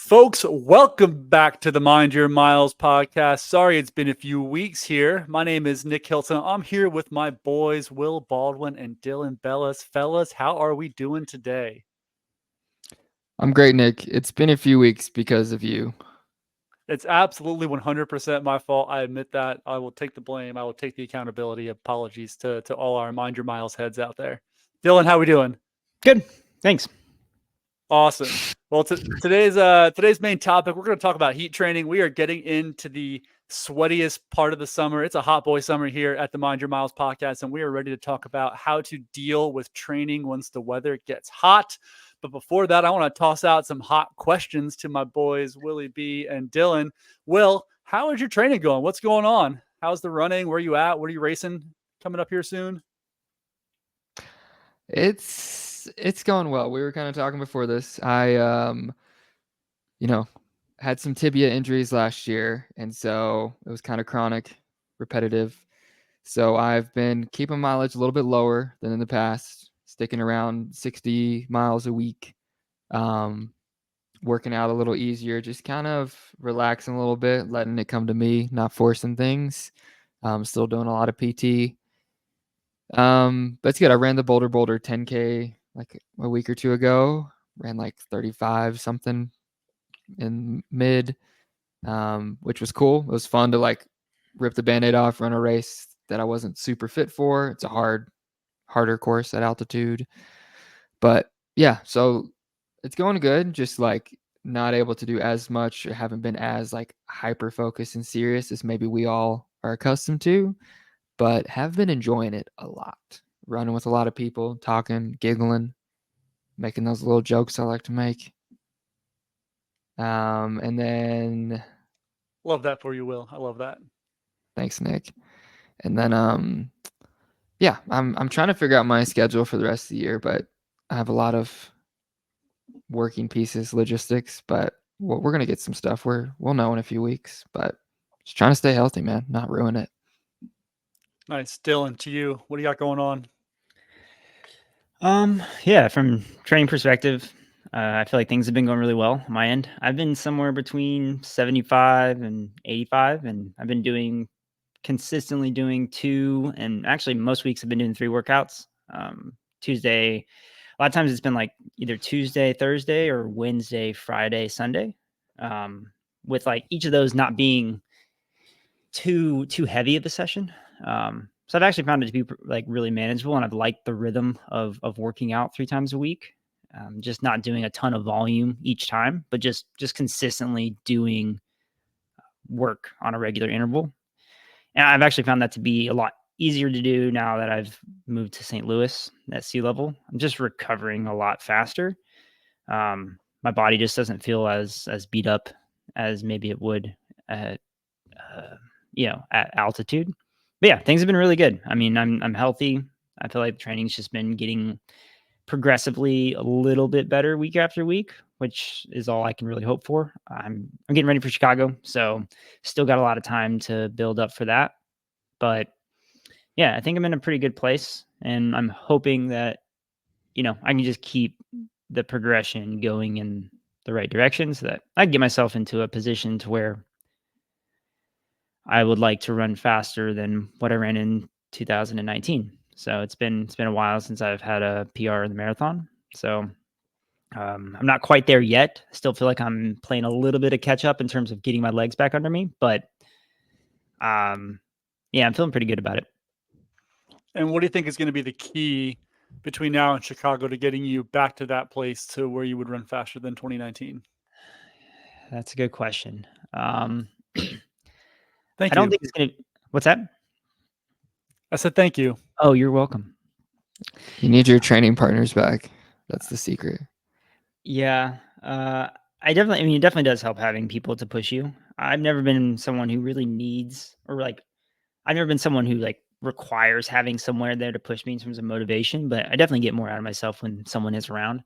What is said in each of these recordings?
Folks, welcome back to the Mind Your Miles podcast. Sorry it's been a few weeks here. My name is Nick Hilton. I'm here with my boys, Will Baldwin and Dylan Bellis. Fellas, how are we doing today? I'm great, Nick. It's been a few weeks because of you. It's absolutely 100% my fault. I admit that. I will take the blame. I will take the accountability. Apologies to all our Mind Your Miles heads out there. Dylan, how we doing? Good. Thanks. Awesome. Well, today's main topic, we're going to talk about heat training. We are getting into the sweatiest part of the summer. It's a hot boy summer here at the Mind Your Miles podcast, and we are ready to talk about how to deal with training once the weather gets hot. But before that, I want to toss out some hot questions to my boys, Willie B and Dylan. Will, how is your training going? What's going on? How's the running? Where are you at? What are you racing coming up here soon? It's going well. We were kind of talking before this. I had some tibia injuries last year, and so it was kind of chronic, repetitive. So I've been keeping mileage a little bit lower than in the past, sticking around 60 miles a week. Working out a little easier, just kind of relaxing a little bit, letting it come to me, not forcing things. Still doing a lot of PT. But it's good. I ran the Boulder 10K like a week or two ago. Ran like 35 something in mid, which was cool. It was fun to like rip the Band-Aid off, run a race that I wasn't super fit for. It's a harder course at altitude. But yeah, so it's going good. Just like not able to do as much, or haven't been as like hyper focused and serious as maybe we all are accustomed to, but have been enjoying it a lot. Running with a lot of people, talking, giggling, making those little jokes I like to make. And then Love that for you, Will. I love that. thanks, Nick. And then yeah, I'm trying to figure out my schedule for the rest of the year, but I have a lot of working pieces, logistics, but we're gonna get some stuff. We'll know in a few weeks, but just trying to stay healthy, man, not ruin it. Nice. Dylan, to you, what do you got going on? Yeah, from training perspective, I feel like things have been going really well on my end. I've been somewhere between 75 and 85, and I've been consistently doing 2, and actually most weeks I've been doing 3 workouts. Tuesday, a lot of times it's been like either Tuesday, Thursday, or Wednesday, Friday, Sunday. With like each of those not being too heavy of a session. So I've actually found it to be like really manageable, and I've liked the rhythm of working out 3 times a week. Just not doing a ton of volume each time, but just consistently doing work on a regular interval. And I've actually found that to be a lot easier to do now that I've moved to St. Louis at sea level. I'm just recovering a lot faster. My body just doesn't feel as beat up as maybe it would at at altitude. But yeah, things have been really good. I mean, I'm healthy. I feel like the training's just been getting progressively a little bit better week after week, which is all I can really hope for. I'm getting ready for Chicago, so still got a lot of time to build up for that. But yeah, I think I'm in a pretty good place, and I'm hoping that I can just keep the progression going in the right direction so that I can get myself into a position to where I would like to run faster than what I ran in 2019. So it's been a while since I've had a PR in the marathon. So I'm not quite there yet. Still feel like I'm playing a little bit of catch up in terms of getting my legs back under me, but yeah, I'm feeling pretty good about it. And what do you think is going to be the key between now and Chicago to getting you back to that place to where you would run faster than 2019? That's a good question. Thank I don't you. think it's going to. What's that? I said thank you. Oh, you're welcome. You need your training partners back. That's the secret. Yeah. It definitely does help having people to push you. I've never been someone who really needs, or like, I've never been someone who like requires having somewhere there to push me in terms of motivation, but I definitely get more out of myself when someone is around.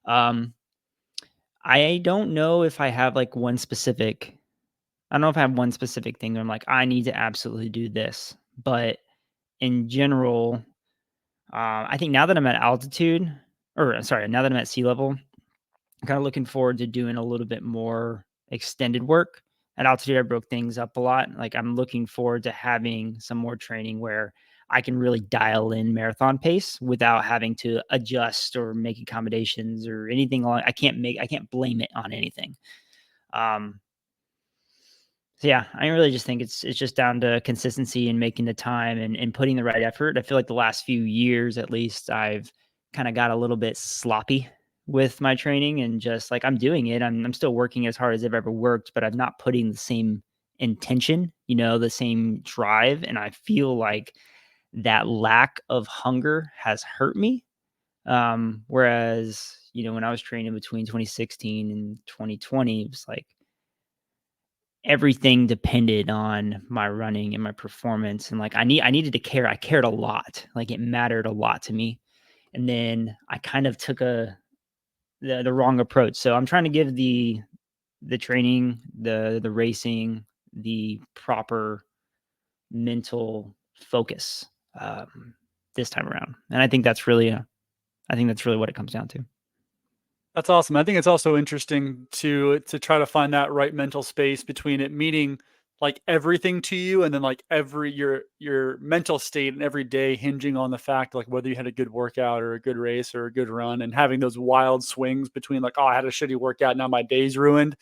I don't know if I have like I don't know if I have one specific thing that I'm like, I need to absolutely do this. But in general, I think now that I'm at altitude, now that I'm at sea level, I'm kind of looking forward to doing a little bit more extended work. At altitude, I broke things up a lot. Like, I'm looking forward to having some more training where I can really dial in marathon pace without having to adjust or make accommodations or anything. I can't blame it on anything. So yeah, I really just think it's just down to consistency and making the time and putting the right effort. I feel like the last few years, at least, I've kind of got a little bit sloppy with my training, and just like, I'm doing it. I'm still working as hard as I've ever worked, but I'm not putting the same intention, the same drive. And I feel like that lack of hunger has hurt me. Whereas, when I was training between 2016 and 2020, it was like everything depended on my running and my performance. And like, I needed to care. I cared a lot. Like, it mattered a lot to me. And then I kind of took the wrong approach. So I'm trying to give the training, the racing, the proper mental focus this time around. And I think that's really what it comes down to. That's awesome. I think it's also interesting to try to find that right mental space between it meaning like everything to you, and then like your mental state and every day hinging on the fact like whether you had a good workout or a good race or a good run, and having those wild swings between like, oh, I had a shitty workout, now my day's ruined.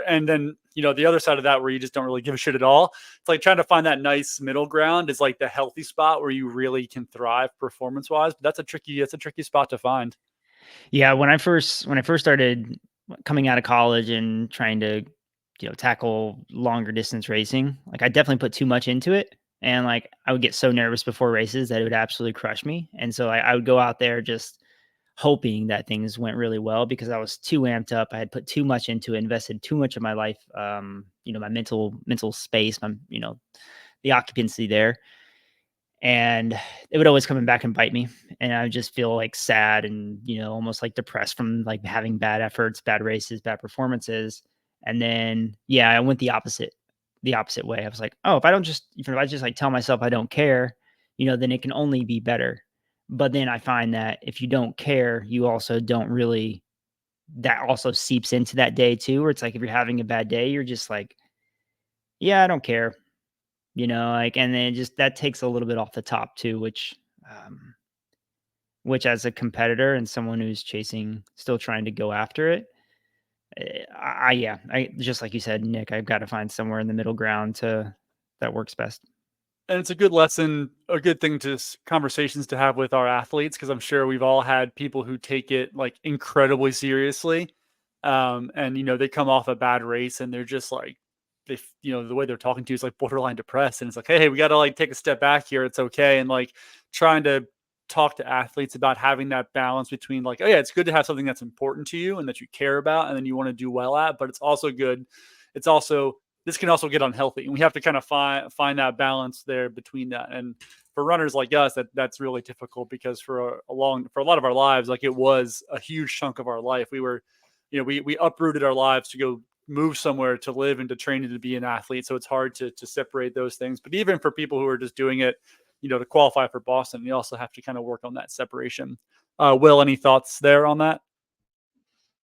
And then, the other side of that where you just don't really give a shit at all. It's like trying to find that nice middle ground is like the healthy spot where you really can thrive performance wise. But that's a tricky spot to find. Yeah, when I first started coming out of college and trying to, tackle longer distance racing, like, I definitely put too much into it, and like, I would get so nervous before races that it would absolutely crush me. And so I would go out there just hoping that things went really well because I was too amped up. I had put too much into it, invested too much of my life, my mental space, my, the occupancy there. And it would always come back and bite me. And I would just feel like sad and, almost like depressed from like having bad efforts, bad races, bad performances. And then, yeah, I went the opposite way. I was like, oh, if I just like tell myself I don't care, then it can only be better. But then I find that if you don't care, you also don't really, that also seeps into that day too, where it's like, if you're having a bad day, you're just like, yeah, I don't care. Like, and then just that takes a little bit off the top too, um, which as a competitor and someone who's still trying to go after it, I just like you said, Nick, I've got to find somewhere in the middle ground that works best. And it's a good lesson, a good thing to conversations to have with our athletes, because I'm sure we've all had people who take it like incredibly seriously. And they come off a bad race and they're just like, the way they're talking to you is like borderline depressed. And it's like, hey, we got to like take a step back here. It's okay. And like trying to talk to athletes about having that balance between like, oh yeah, it's good to have something that's important to you and that you care about and then you want to do well at, but it's also good. It's also, this can also get unhealthy, and we have to kind of find that balance there between that. And for runners like us, that's really difficult, because for a lot of our lives, like it was a huge chunk of our life. We were, we uprooted our lives to go move somewhere to live and to train and to be an athlete. So it's hard to separate those things. But even for people who are just doing it, to qualify for Boston, you also have to kind of work on that separation. Will, any thoughts there on that?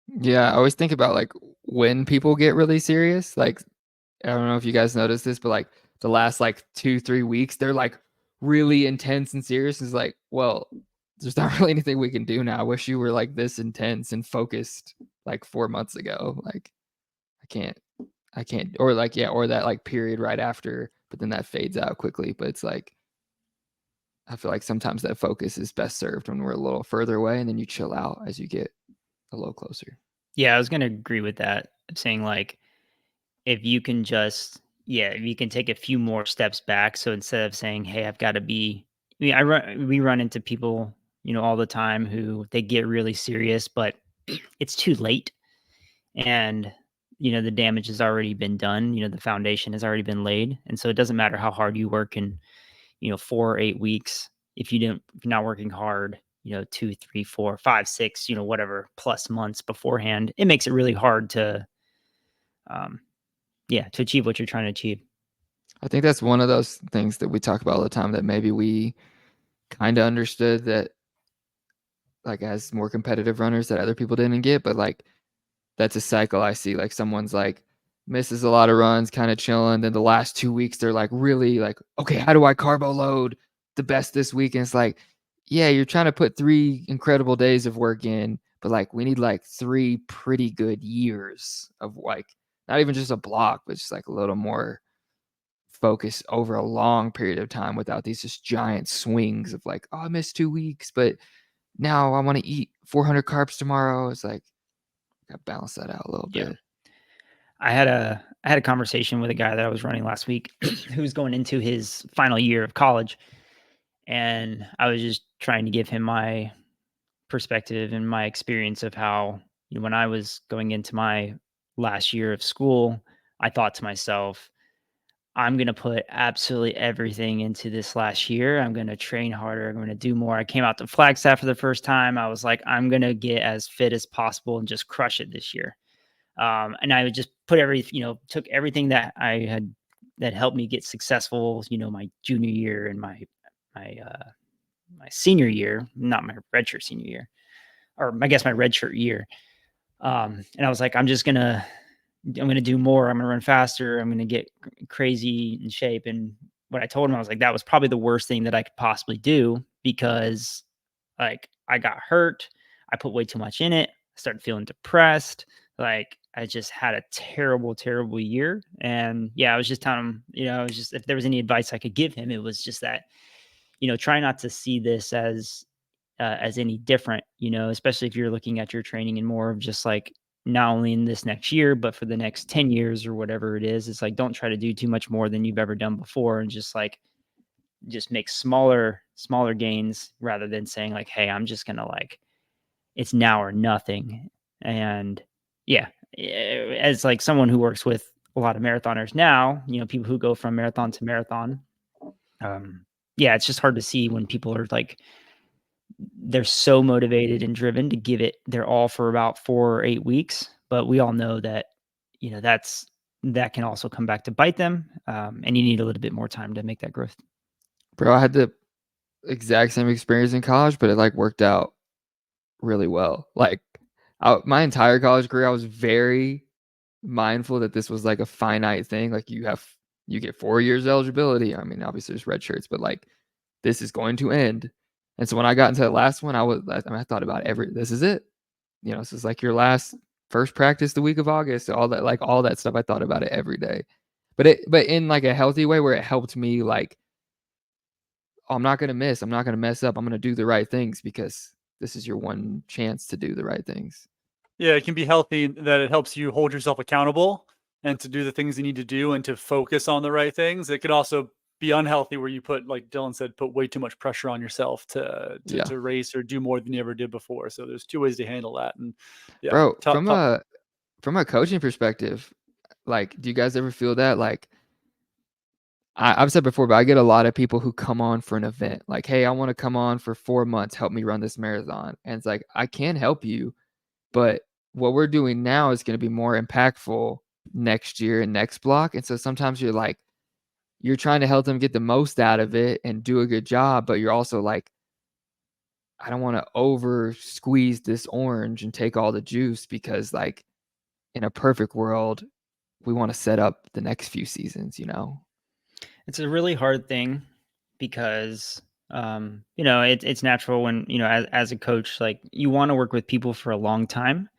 Yeah, I always think about like when people get really serious. Like, I don't know if you guys noticed this, but like the last like 2-3 weeks, they're like really intense and serious. It's like, well, there's not really anything we can do now. I wish you were like this intense and focused like 4 months ago. Like, I can't, or like, yeah, or that like period right after, but then that fades out quickly. But it's like, I feel like sometimes that focus is best served when we're a little further away, and then you chill out as you get a little closer. Yeah, I was going to agree with that. Saying like, if you can if you can take a few more steps back. So instead of saying, hey, I've got to be, we run into people, all the time who they get really serious, but it's too late. And, the damage has already been done. The foundation has already been laid. And so it doesn't matter how hard you work in, 4 or 8 weeks. If you're not working hard, 2, 3, 4, 5, 6, whatever plus months beforehand, it makes it really hard to achieve what you're trying to achieve. I think that's one of those things that we talk about all the time, that maybe we kind of understood that like as more competitive runners that other people didn't get, but like that's a cycle I see. Like someone's like misses a lot of runs, kind of chilling. Then the last 2 weeks, they're like really like, okay, how do I carbo load the best this week? And it's like, yeah, you're trying to put 3 incredible days of work in, but like we need like 3 pretty good years of like not even just a block, but just like a little more focus over a long period of time without these just giant swings of like, oh, I missed 2 weeks, but now I want to eat 400 carbs tomorrow. It's like, got to balance that out a little Yeah. bit. I had a conversation with a guy that I was running last week who's going into his final year of college, and I was just trying to give him my perspective and my experience of how, when I was going into my last year of school, I thought to myself, I'm going to put absolutely everything into this last year. I'm going to train harder. I'm going to do more. I came out to Flagstaff for the first time. I was like, I'm going to get as fit as possible and just crush it this year. And I would just put took everything that I had that helped me get successful, my junior year and my senior year, not my redshirt senior year, or I guess my redshirt year. And I was like, I'm going to do more. I'm going to run faster. I'm going to get crazy in shape. And what I told him, I was like, that was probably the worst thing that I could possibly do, because like I got hurt. I put way too much in it. I started feeling depressed. Like I just had a terrible, terrible year. And yeah, I was just telling him, if there was any advice I could give him, it was just that, try not to see this as any different, especially if you're looking at your training and more of just like, not only in this next year, but for the next 10 years or whatever it is. It's like, don't try to do too much more than you've ever done before, and just make smaller gains, rather than saying like, hey, I'm just going to like, it's now or nothing. And yeah, as like someone who works with a lot of marathoners now, people who go from marathon to marathon, yeah, it's just hard to see when people are like, they're so motivated and driven to give it their all for about 4 or 8 weeks. But we all know that, that can also come back to bite them. And you need a little bit more time to make that growth. Bro, I had the exact same experience in college, but it like worked out really well. Like my entire college career, I was very mindful that this was like a finite thing. Like you get 4 years eligibility. I mean, obviously there's red shirts, but like this is going to end. And so when I got into the last one, I thought about this is it. This is like your first practice the week of August, all that stuff. I thought about it every day, but in like a healthy way where it helped me like, oh, I'm not going to miss. I'm not going to mess up. I'm going to do the right things because this is your one chance to do the right things. Yeah, it can be healthy that it helps you hold yourself accountable and to do the things you need to do and to focus on the right things. It could also be unhealthy where you put, like Dylan said, put way too much pressure on yourself to race or do more than you ever did before. So there's 2 ways to handle that. And yeah, Bro, from a coaching perspective, like, do you guys ever feel that? Like, I've said before, but I get a lot of people who come on for an event. Like, hey, I want to come on for 4 months, help me run this marathon. And it's like, I can help you, but what we're doing now is going to be more impactful next year and next block. And so sometimes you're trying to help them get the most out of it and do a good job, but you're also like, I don't want to over squeeze this orange and take all the juice, because like in a perfect world, we want to set up the next few seasons, It's a really hard thing because, it's natural when, as a coach, like you want to work with people for a long time,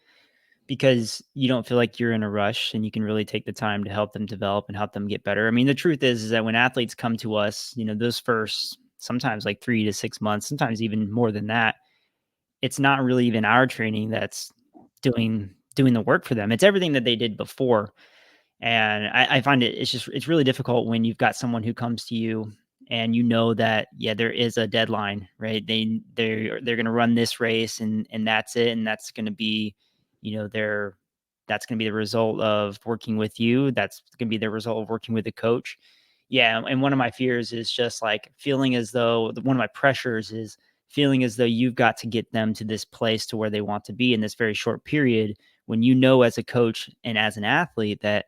because you don't feel like you're in a rush and you can really take the time to help them develop and help them get better. I mean, the truth is that when athletes come to us, those first sometimes like 3 to 6 months, sometimes even more than that, it's not really even our training that's doing the work for them. It's everything that they did before. And I find it's really difficult when you've got someone who comes to you and that, yeah, there is a deadline, right? They're going to run this race and that's it. And that's going to be, that's going to be the result of working with you. That's going to be the result of working with the coach. Yeah. And one of my fears is just like feeling as though one of my pressures is feeling as though you've got to get them to this place to where they want to be in this very short period, when as a coach and as an athlete that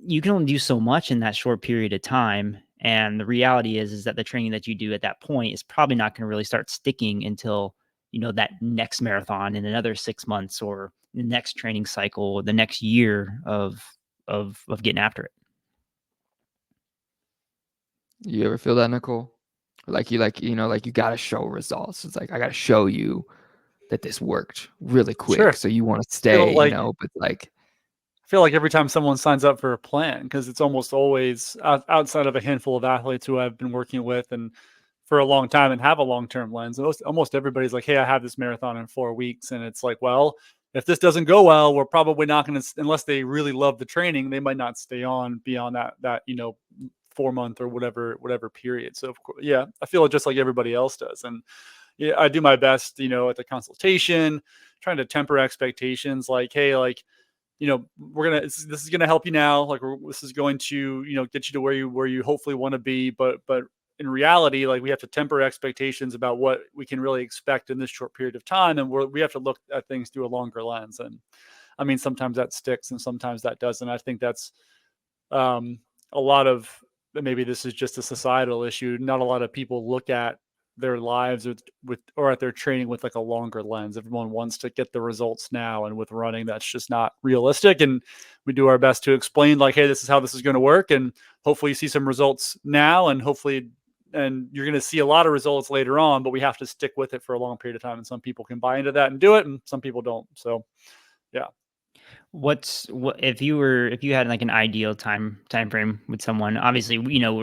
you can only do so much in that short period of time. And the reality is that the training that you do at that point is probably not going to really start sticking until, that next marathon in another 6 months or next training cycle, the next year of getting after it. You ever feel that, Nicole? Like you got to show results. It's like, I got to show you that this worked really quick. Sure. So you want to Feel stay, like- but like, I feel like every time someone signs up for a plan, because it's almost always outside of a handful of athletes who I've been working with and for a long time and have a long-term lens. Almost everybody's like, hey, I have this marathon in 4 weeks. And it's like, well, if this doesn't go well, we're probably not going to, unless they really love the training, they might not stay on beyond that 4-month or whatever period. So of course, yeah, I feel just like everybody else does. And yeah, I do my best, at the consultation, trying to temper expectations. Like, hey, like, this is going to help you now. Like, this is going to, get you to where you hopefully want to be. But in reality, like, we have to temper expectations about what we can really expect in this short period of time. And we have to look at things through a longer lens. And I mean, sometimes that sticks and sometimes that doesn't. I think that's a lot of, maybe this is just a societal issue. Not a lot of people look at their lives or at their training with like a longer lens. Everyone wants to get the results now, and with running, that's just not realistic. And we do our best to explain, like, hey, this is how this is going to work, and hopefully you see some results now, and you're going to see a lot of results later on, but we have to stick with it for a long period of time. And some people can buy into that and do it, and some people don't. So yeah. If you had like an ideal time frame with someone? Obviously,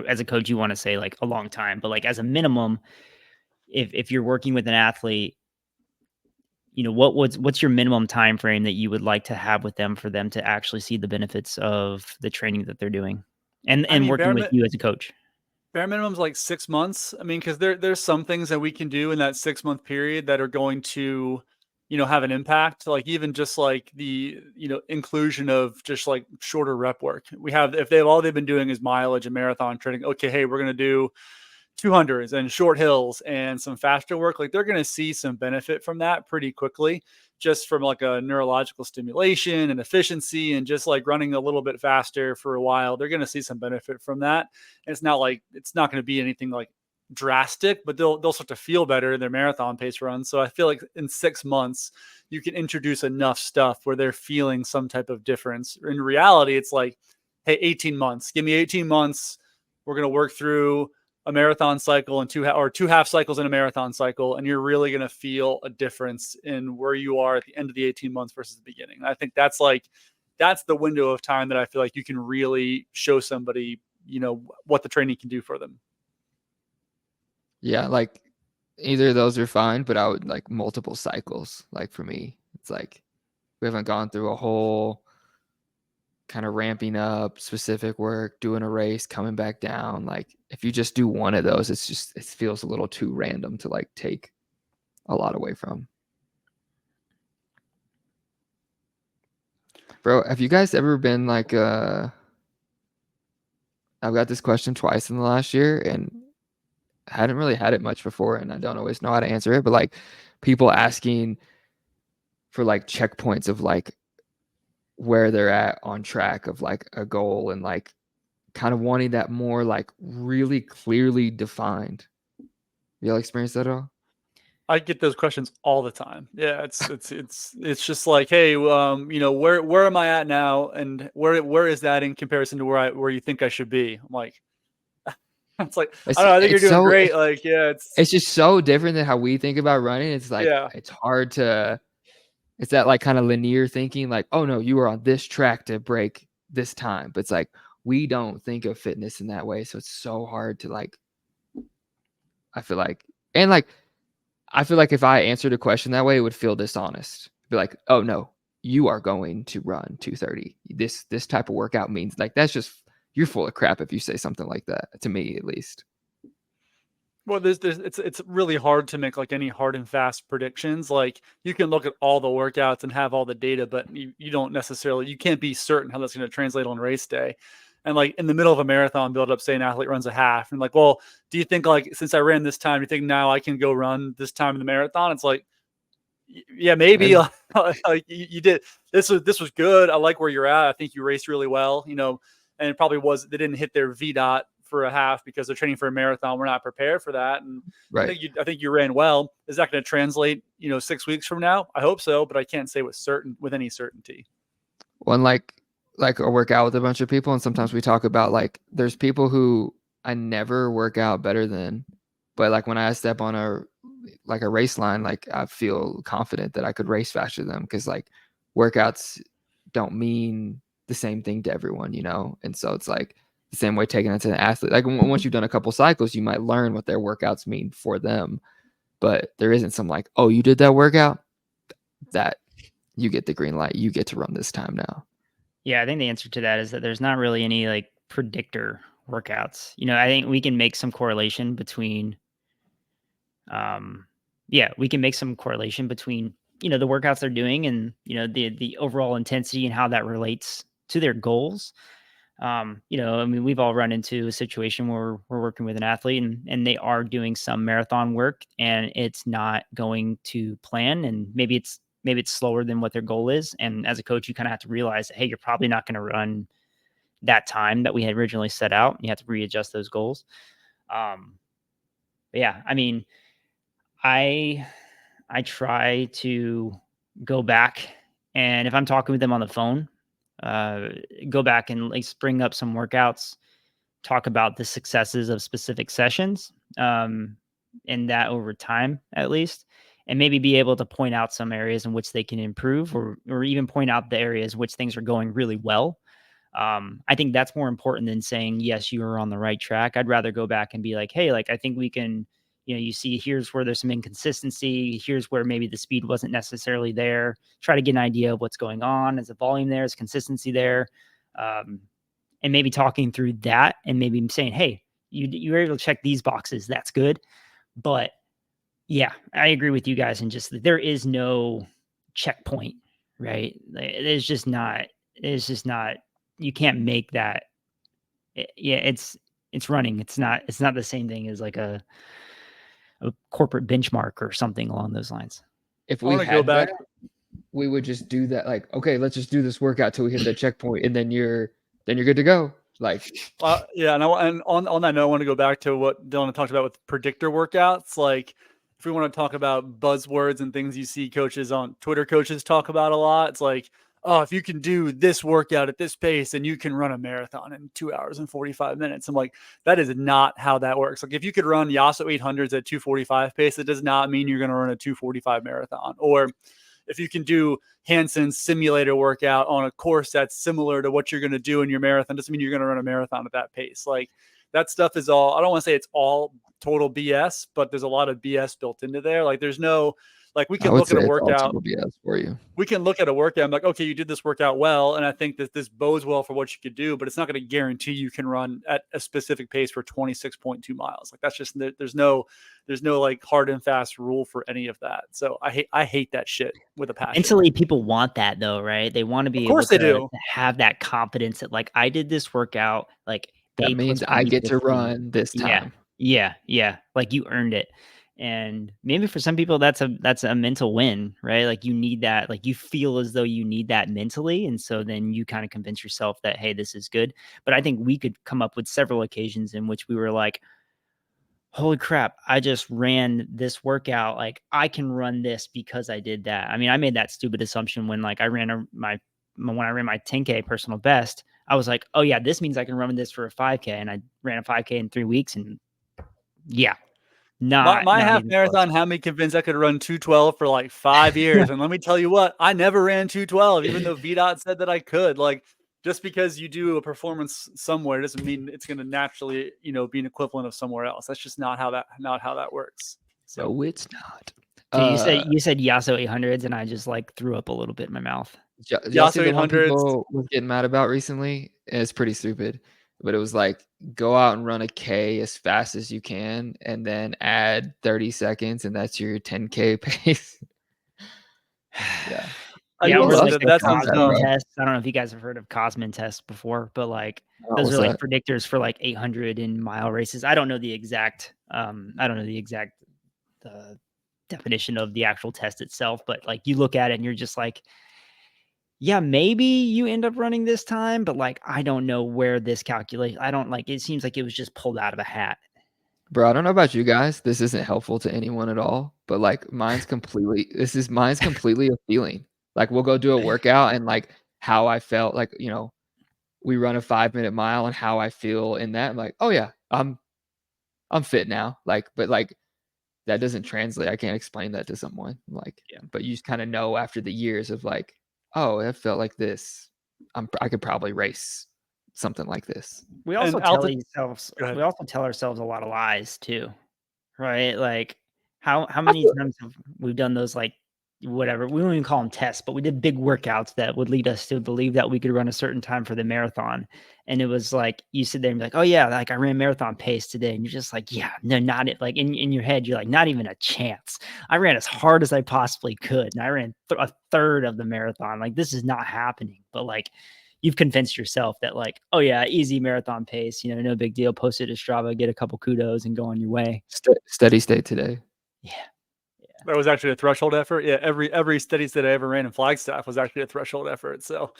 as a coach, you want to say like a long time, but like as a minimum, if you're working with an athlete, what's your minimum time frame that you would like to have with them for them to actually see the benefits of the training that they're doing, and working with you as a coach? Bare minimum is like 6 months. I mean, because there's some things that we can do in that 6-month period that are going to, have an impact. Like even just like the, inclusion of just like shorter rep work. If all they've been doing is mileage and marathon training. Okay, hey, we're going to do 200s and short hills and some faster work. Like they're going to see some benefit from that pretty quickly, just from like a neurological stimulation and efficiency, and just like running a little bit faster for a while. They're going to see some benefit from that. And it's not going to be anything like drastic, but they'll start to feel better in their marathon pace run. So I feel like in 6 months, you can introduce enough stuff where they're feeling some type of difference. In reality, it's like, hey, 18 months, give me 18 months. We're going to work through a marathon cycle and two half cycles in a marathon cycle, and you're really going to feel a difference in where you are at the end of the 18 months versus the beginning. I think that's the window of time that I feel like you can really show somebody, what the training can do for them. Yeah, like either of those are fine, but I would like multiple cycles. Like for me, it's like we haven't gone through a whole kind of ramping up specific work, doing a race, coming back down. Like if you just do one of those, it feels a little too random to like take a lot away from. Bro, have you guys ever been like I've got this question twice in the last year and I hadn't really had it much before, and I don't always know how to answer it, but like people asking for like checkpoints of like where they're at on track of like a goal, and like kind of wanting that more like really clearly defined. You all experienced that at all? I get those questions all the time. Yeah, it's just like, hey, where am I at now, and where is that in comparison to where you think I should be? I'm like, it's like, I don't know, I think you're doing great. Like, yeah, it's just so different than how we think about running. It's like, It's hard to. It's that like kind of linear thinking, like, oh no, you were on this track to break this time. But it's like, we don't think of fitness in that way. So it's so hard to like, I feel like if I answered a question that way, it would feel dishonest. Be like, oh no, you are going to run 230. This type of workout means like, that's just, you're full of crap if you say something like that, to me at least. Well, it's really hard to make like any hard and fast predictions. Like you can look at all the workouts and have all the data, but you don't necessarily, you can't be certain how that's going to translate on race day. And like in the middle of a marathon build up, say an athlete runs a half, and like, well, do you think like, since I ran this time, you think now I can go run this time in the marathon? It's like, yeah, maybe. Like you did. This was good. I like where you're at. I think you raced really well, and it probably they didn't hit their VDOT for a half because they're training for a marathon. We're not prepared for that. And Right. I think you ran well. Is that going to translate, 6 weeks from now? I hope so, but I can't say with any certainty. One like I work out with a bunch of people, and sometimes we talk about like there's people who I never work out better than, but like when I step on a race line, like I feel confident that I could race faster than them, because like workouts don't mean the same thing to everyone, and so it's like the same way taking it to an athlete. Like once you've done a couple cycles, you might learn what their workouts mean for them, but there isn't some like, oh, you did that workout, that you get the green light, you get to run this time now. Yeah, I think the answer to that is that there's not really any like predictor workouts. I think we can make some correlation between we can make some correlation between, the workouts they're doing and, the overall intensity and how that relates to their goals. I mean, we've all run into a situation where we're working with an athlete and they are doing some marathon work and it's not going to plan, and maybe it's slower than what their goal is. And as a coach, you kind of have to realize that, hey, you're probably not going to run that time that we had originally set out. You have to readjust those goals. But yeah, I mean, I try to go back, and if I'm talking with them on the phone, go back and like bring up some workouts, talk about the successes of specific sessions, and that over time at least, and maybe be able to point out some areas in which they can improve, or even point out the areas which things are going really well. I think that's more important than saying, yes, you are on the right track. I'd rather go back and be like, hey, like, I think we can, you see, here's where there's some inconsistency. Here's where maybe the speed wasn't necessarily there. Try to get an idea of what's going on. Is the volume there? Is consistency there? And maybe talking through that, and maybe saying, hey, you were able to check these boxes. That's good. But yeah, I agree with you guys. And just, there is no checkpoint, right? It's just not, you can't make that. It's running. It's not the same thing as like a corporate benchmark or something along those lines. If we had that, we would just do that. Like, okay, let's just do this workout till we hit that checkpoint, and then you're good to go. Like, yeah, and on that note, I want to go back to what Dylan talked about with predictor workouts. Like, if we want to talk about buzzwords and things you see coaches on Twitter, coaches talk about a lot, it's like, oh, if you can do this workout at this pace, then you can run a marathon in 2 hours and 45 minutes. I'm like, that is not how that works. Like, if you could run Yasso 800s at 245 pace, it does not mean you're going to run a 245 marathon. Or if you can do Hansen's simulator workout on a course that's similar to what you're going to do in your marathon, doesn't mean you're going to run a marathon at that pace. Like, that stuff is all, I don't want to say it's all total BS, but there's a lot of BS built into there. Like, there's no, like, we can look at a workout for you. We can look at a workout. I'm like, okay, you did this workout well, and I think that this bodes well for what you could do, but it's not going to guarantee you can run at a specific pace for 26.2 miles. Like, that's just, there's no like hard and fast rule for any of that. So I hate that shit with a passion. Mentally, people want that though, right? They want to be able to have that confidence that, like, I did this workout, like, that means I get to run this time. Yeah. Like, you earned it. And maybe for some people that's a mental win, right? Like, you need that, like, you feel as though you need that mentally. And so then you kind of convince yourself that, hey, this is good. But I think we could come up with several occasions in which we were like, holy crap, I just ran this workout. Like, I can run this because I did that. I mean, I made that stupid assumption when, like, I ran my 10K personal best. I was like, oh yeah, this means I can run this for a 5K. And I ran a 5K in 3 weeks. And yeah, my half marathon had me convinced I could run 212 for like 5 years. And let me tell you what, I never ran 212, even though VDOT said that I could. Like, just because you do a performance somewhere doesn't mean it's going to naturally, be an equivalent of somewhere else. That's just not how that works. So no, it's not. So you said Yasso 800s, and I just like threw up a little bit in my mouth. Yasso 800s was getting mad about recently. It's pretty stupid, but it was like, go out and run a K as fast as you can, and then add 30 seconds, and that's your 10K pace. Yeah. That sounds dumb. I don't know if you guys have heard of Cosmin tests before, but like, those are like predictors for like 800 in mile races. I don't know the exact definition of the actual test itself, but like, you look at it and you're just like, yeah, maybe you end up running this time, but like, I don't know where this calculation, I don't like, it seems like it was just pulled out of a hat. Bro, I don't know about you guys. This isn't helpful to anyone at all, but like mine's completely a feeling. Like we'll go do a workout and like how I felt, like, we run a 5-minute mile and how I feel in that. I'm like, oh yeah, I'm fit now. Like, but like that doesn't translate. I can't explain that to someone. Like, Yeah. but you just kind of know after the years of like, oh, it felt like this. I could probably race something like this. We also And tell altitude. ourselves, Go ahead. we also tell ourselves a lot of lies too, right? Like how I many feel- times have we done those, like, whatever, we don't even call them tests, but we did big workouts that would lead us to believe that we could run a certain time for the marathon. And it was like, you sit there and be like, oh yeah, like I ran marathon pace today. And you're just like, yeah, no, not it. Like in your head, you're like, not even a chance. I ran as hard as I possibly could. And I ran a third of the marathon. Like this is not happening. But like, you've convinced yourself that like, oh yeah, easy marathon pace, no big deal. Post it to Strava, get a couple kudos and go on your way. Steady state today. Yeah. That was actually a threshold effort. Yeah, every steady state I ever ran in Flagstaff was actually a threshold effort. So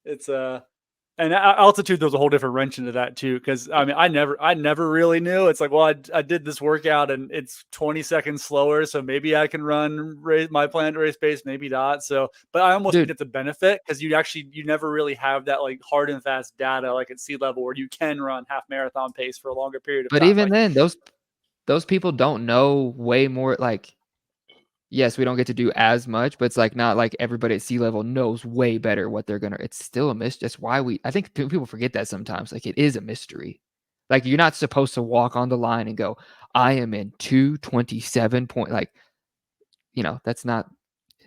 it's and altitude, there's a whole different wrench into that too. Because I mean, I never really knew. It's like, well, I did this workout and it's 20 seconds slower, so maybe I can raise my planned race pace, maybe not. So, but I almost think it's a benefit because you never really have that like hard and fast data like at sea level where you can run half marathon pace for a longer period of But time. even Like, then, those people don't know way more. Like, yes, we don't get to do as much, but it's like not like everybody at sea level knows way better what they're gonna. It's still a mystery. That's why I think people forget that sometimes. Like it is a mystery. Like you're not supposed to walk on the line and go, I am in 2:27 point. Like, that's not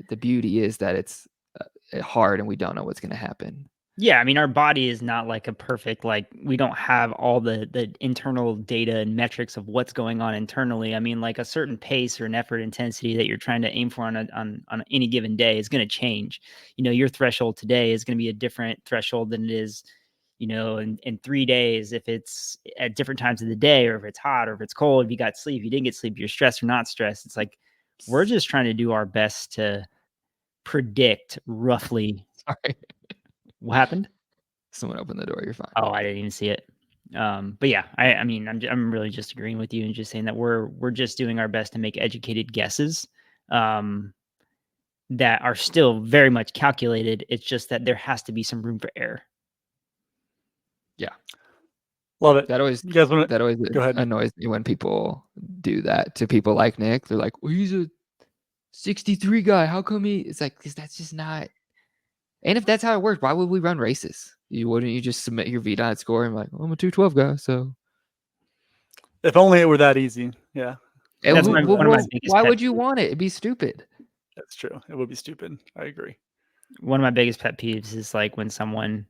the beauty. Is that it's hard and we don't know what's gonna happen. Yeah, I mean, our body is not like a perfect, like we don't have all the internal data and metrics of what's going on internally. I mean, like a certain pace or an effort intensity that you're trying to aim for on any given day is going to change. Your threshold today is going to be a different threshold than it is, in 3 days, if it's at different times of the day, or if it's hot, or if it's cold, if you got sleep, you didn't get sleep, you're stressed or not stressed. It's like we're just trying to do our best to predict roughly. Sorry. What happened? Someone opened the door. You're fine. Oh, I didn't even see it. But yeah, I mean, I'm really just agreeing with you and just saying that we're just doing our best to make educated guesses, that are still very much calculated. It's just that there has to be some room for error. Yeah, love it. that always You guys want to that always go ahead? annoys me when people do that to people like Nick. They're like, well, he's a 63 guy. How come he? It's like, because that's just not. And if that's how it works, why would we run races? Wouldn't you just submit your VDOT score and be like, well, I'm a 212 guy, so. If only it were that easy. Yeah, That's one of my biggest why pet would you peeves. want it? It'd be stupid. that's true. It would be stupid. I agree. One of my biggest pet peeves is like when someone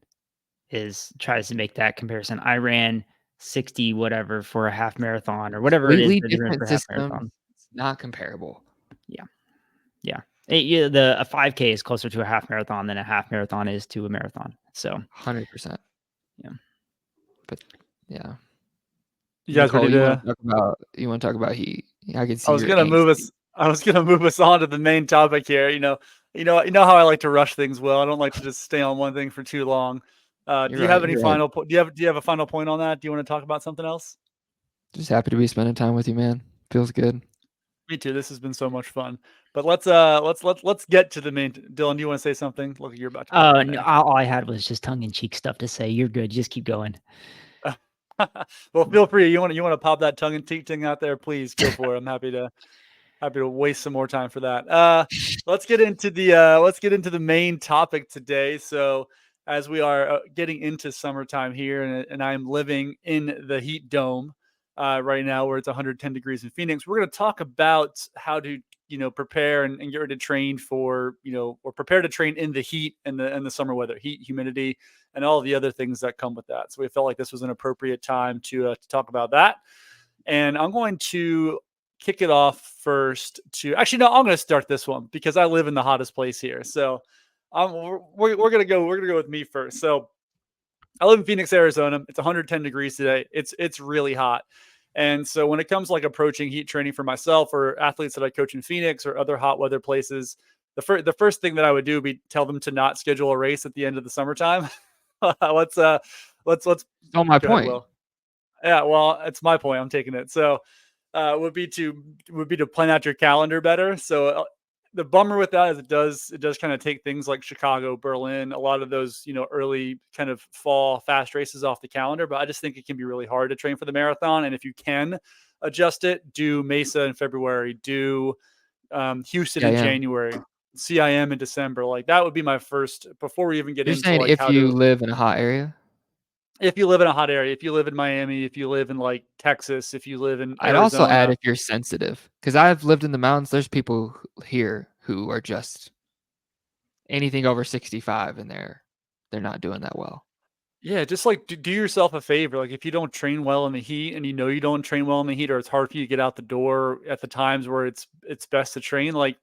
tries to make that comparison. I ran 60 whatever for a half marathon or whatever it is Completely that they ran different for a half system. marathon. It's not comparable. Yeah. A 5K is closer to a half marathon than a half marathon is to a marathon. So 100%. Yeah. But yeah. You guys Nicole, ready to? you want to talk about heat? I can see I was your gonna move angsty. us. I was gonna move us on to the main topic here. You know how I like to rush things. Well, I don't like to just stay on one thing for too long. Do you have any final? Do you have a final point on that? Do you want to talk about something else? Just happy to be spending time with you, man. Feels good. Me too. This has been so much fun. But let's get to the main. Dylan, do you want to say something? Look, you're about to. Oh no! All I had was just tongue in cheek stuff to say. You're good. Just keep going. Well, feel free. You want to pop that tongue in cheek thing out there? Please go for it. I'm happy to waste some more time for that. Let's get into the main topic today. So as we are getting into summertime here, and I'm living in the heat dome right now, where it's 110 degrees in Phoenix, we're going to talk about how to prepare and get ready to train for or prepare to train in the heat and the summer weather, heat, humidity, and all the other things that come with that. So we felt like this was an appropriate time to talk about that. And I'm going to kick it off first I'm going to start this one because I live in the hottest place here. So we're going to go with me first. So I live in Phoenix, Arizona. It's 110 degrees today. It's really hot. And so when it comes to like approaching heat training for myself or athletes that I coach in Phoenix or other hot weather places, the first thing that I would do would be tell them to not schedule a race at the end of the summertime. let's Still my go ahead, point. Will. Yeah, well, it's my point. I'm taking it. So would be to plan out your calendar better. So the bummer with that is it does kind of take things like Chicago, Berlin, a lot of those early kind of fall fast races off the calendar. But I just think it can be really hard to train for the marathon. And if you can adjust it, do Mesa in February, do Houston in January, CIM in December. Like that would be my first before we even get You're into saying like if how you to. live in a hot area? If you live in a hot area, if you live in Miami, if you live in like Texas, if you live in I'd also add Arizona. if you're sensitive, because I've lived in the mountains. There's people here who are just anything over 65 and they're not doing that well. Yeah, just like do yourself a favor. Like if you don't train well in the heat and you don't train well in the heat, or it's hard for you to get out the door at the times where it's best to train, like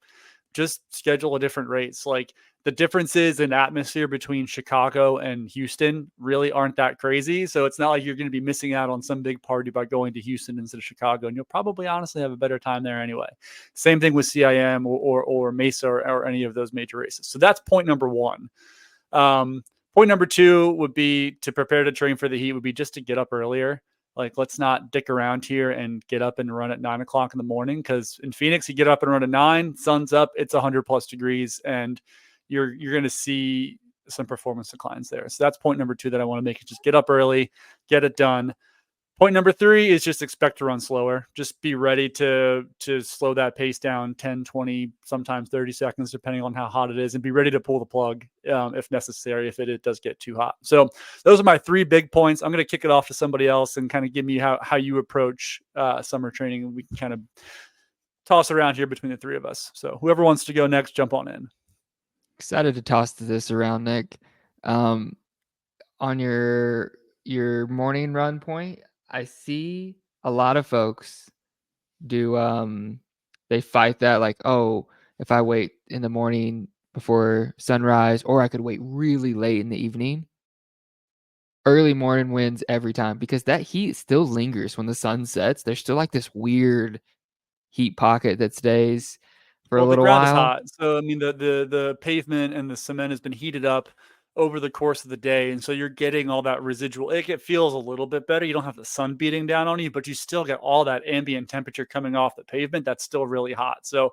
just schedule a different race. Like the differences in atmosphere between Chicago and Houston really aren't that crazy. So it's not like you're going to be missing out on some big party by going to Houston instead of Chicago. And you'll probably honestly have a better time there anyway. Same thing with CIM or Mesa or any of those major races. So that's point number one. Point number two would be to prepare to train for the heat would be just to get up earlier. Like, let's not dick around here and get up and run at 9 o'clock in the morning. Cause in Phoenix, you get up and run at 9, sun's up, it's 100+ degrees, and you're going to see some performance declines there. So that's point number two that I want to make, is just get up early, get it done. Point number three is just expect to run slower. Just be ready to slow that pace down 10, 20, sometimes 30 seconds, depending on how hot it is, and be ready to pull the plug if necessary, if it does get too hot. So those are my 3 big points. I'm going to kick it off to somebody else and kind of give me how you approach summer training. And we can kind of toss around here between the 3 of us. So whoever wants to go next, jump on in. Excited to toss this around, Nick. On your morning run point, I see a lot of folks do they fight that, like, oh, if I wait in the morning before sunrise, or I could wait really late in the evening. Early morning wins every time, because that heat still lingers when the sun sets. There's still like this weird heat pocket that stays for a Well, the little ground is while. hot. So I mean the pavement and the cement has been heated up over the course of the day. And so you're getting all that residual. It feels a little bit better. You don't have the sun beating down on you, but you still get all that ambient temperature coming off the pavement. That's still really hot. So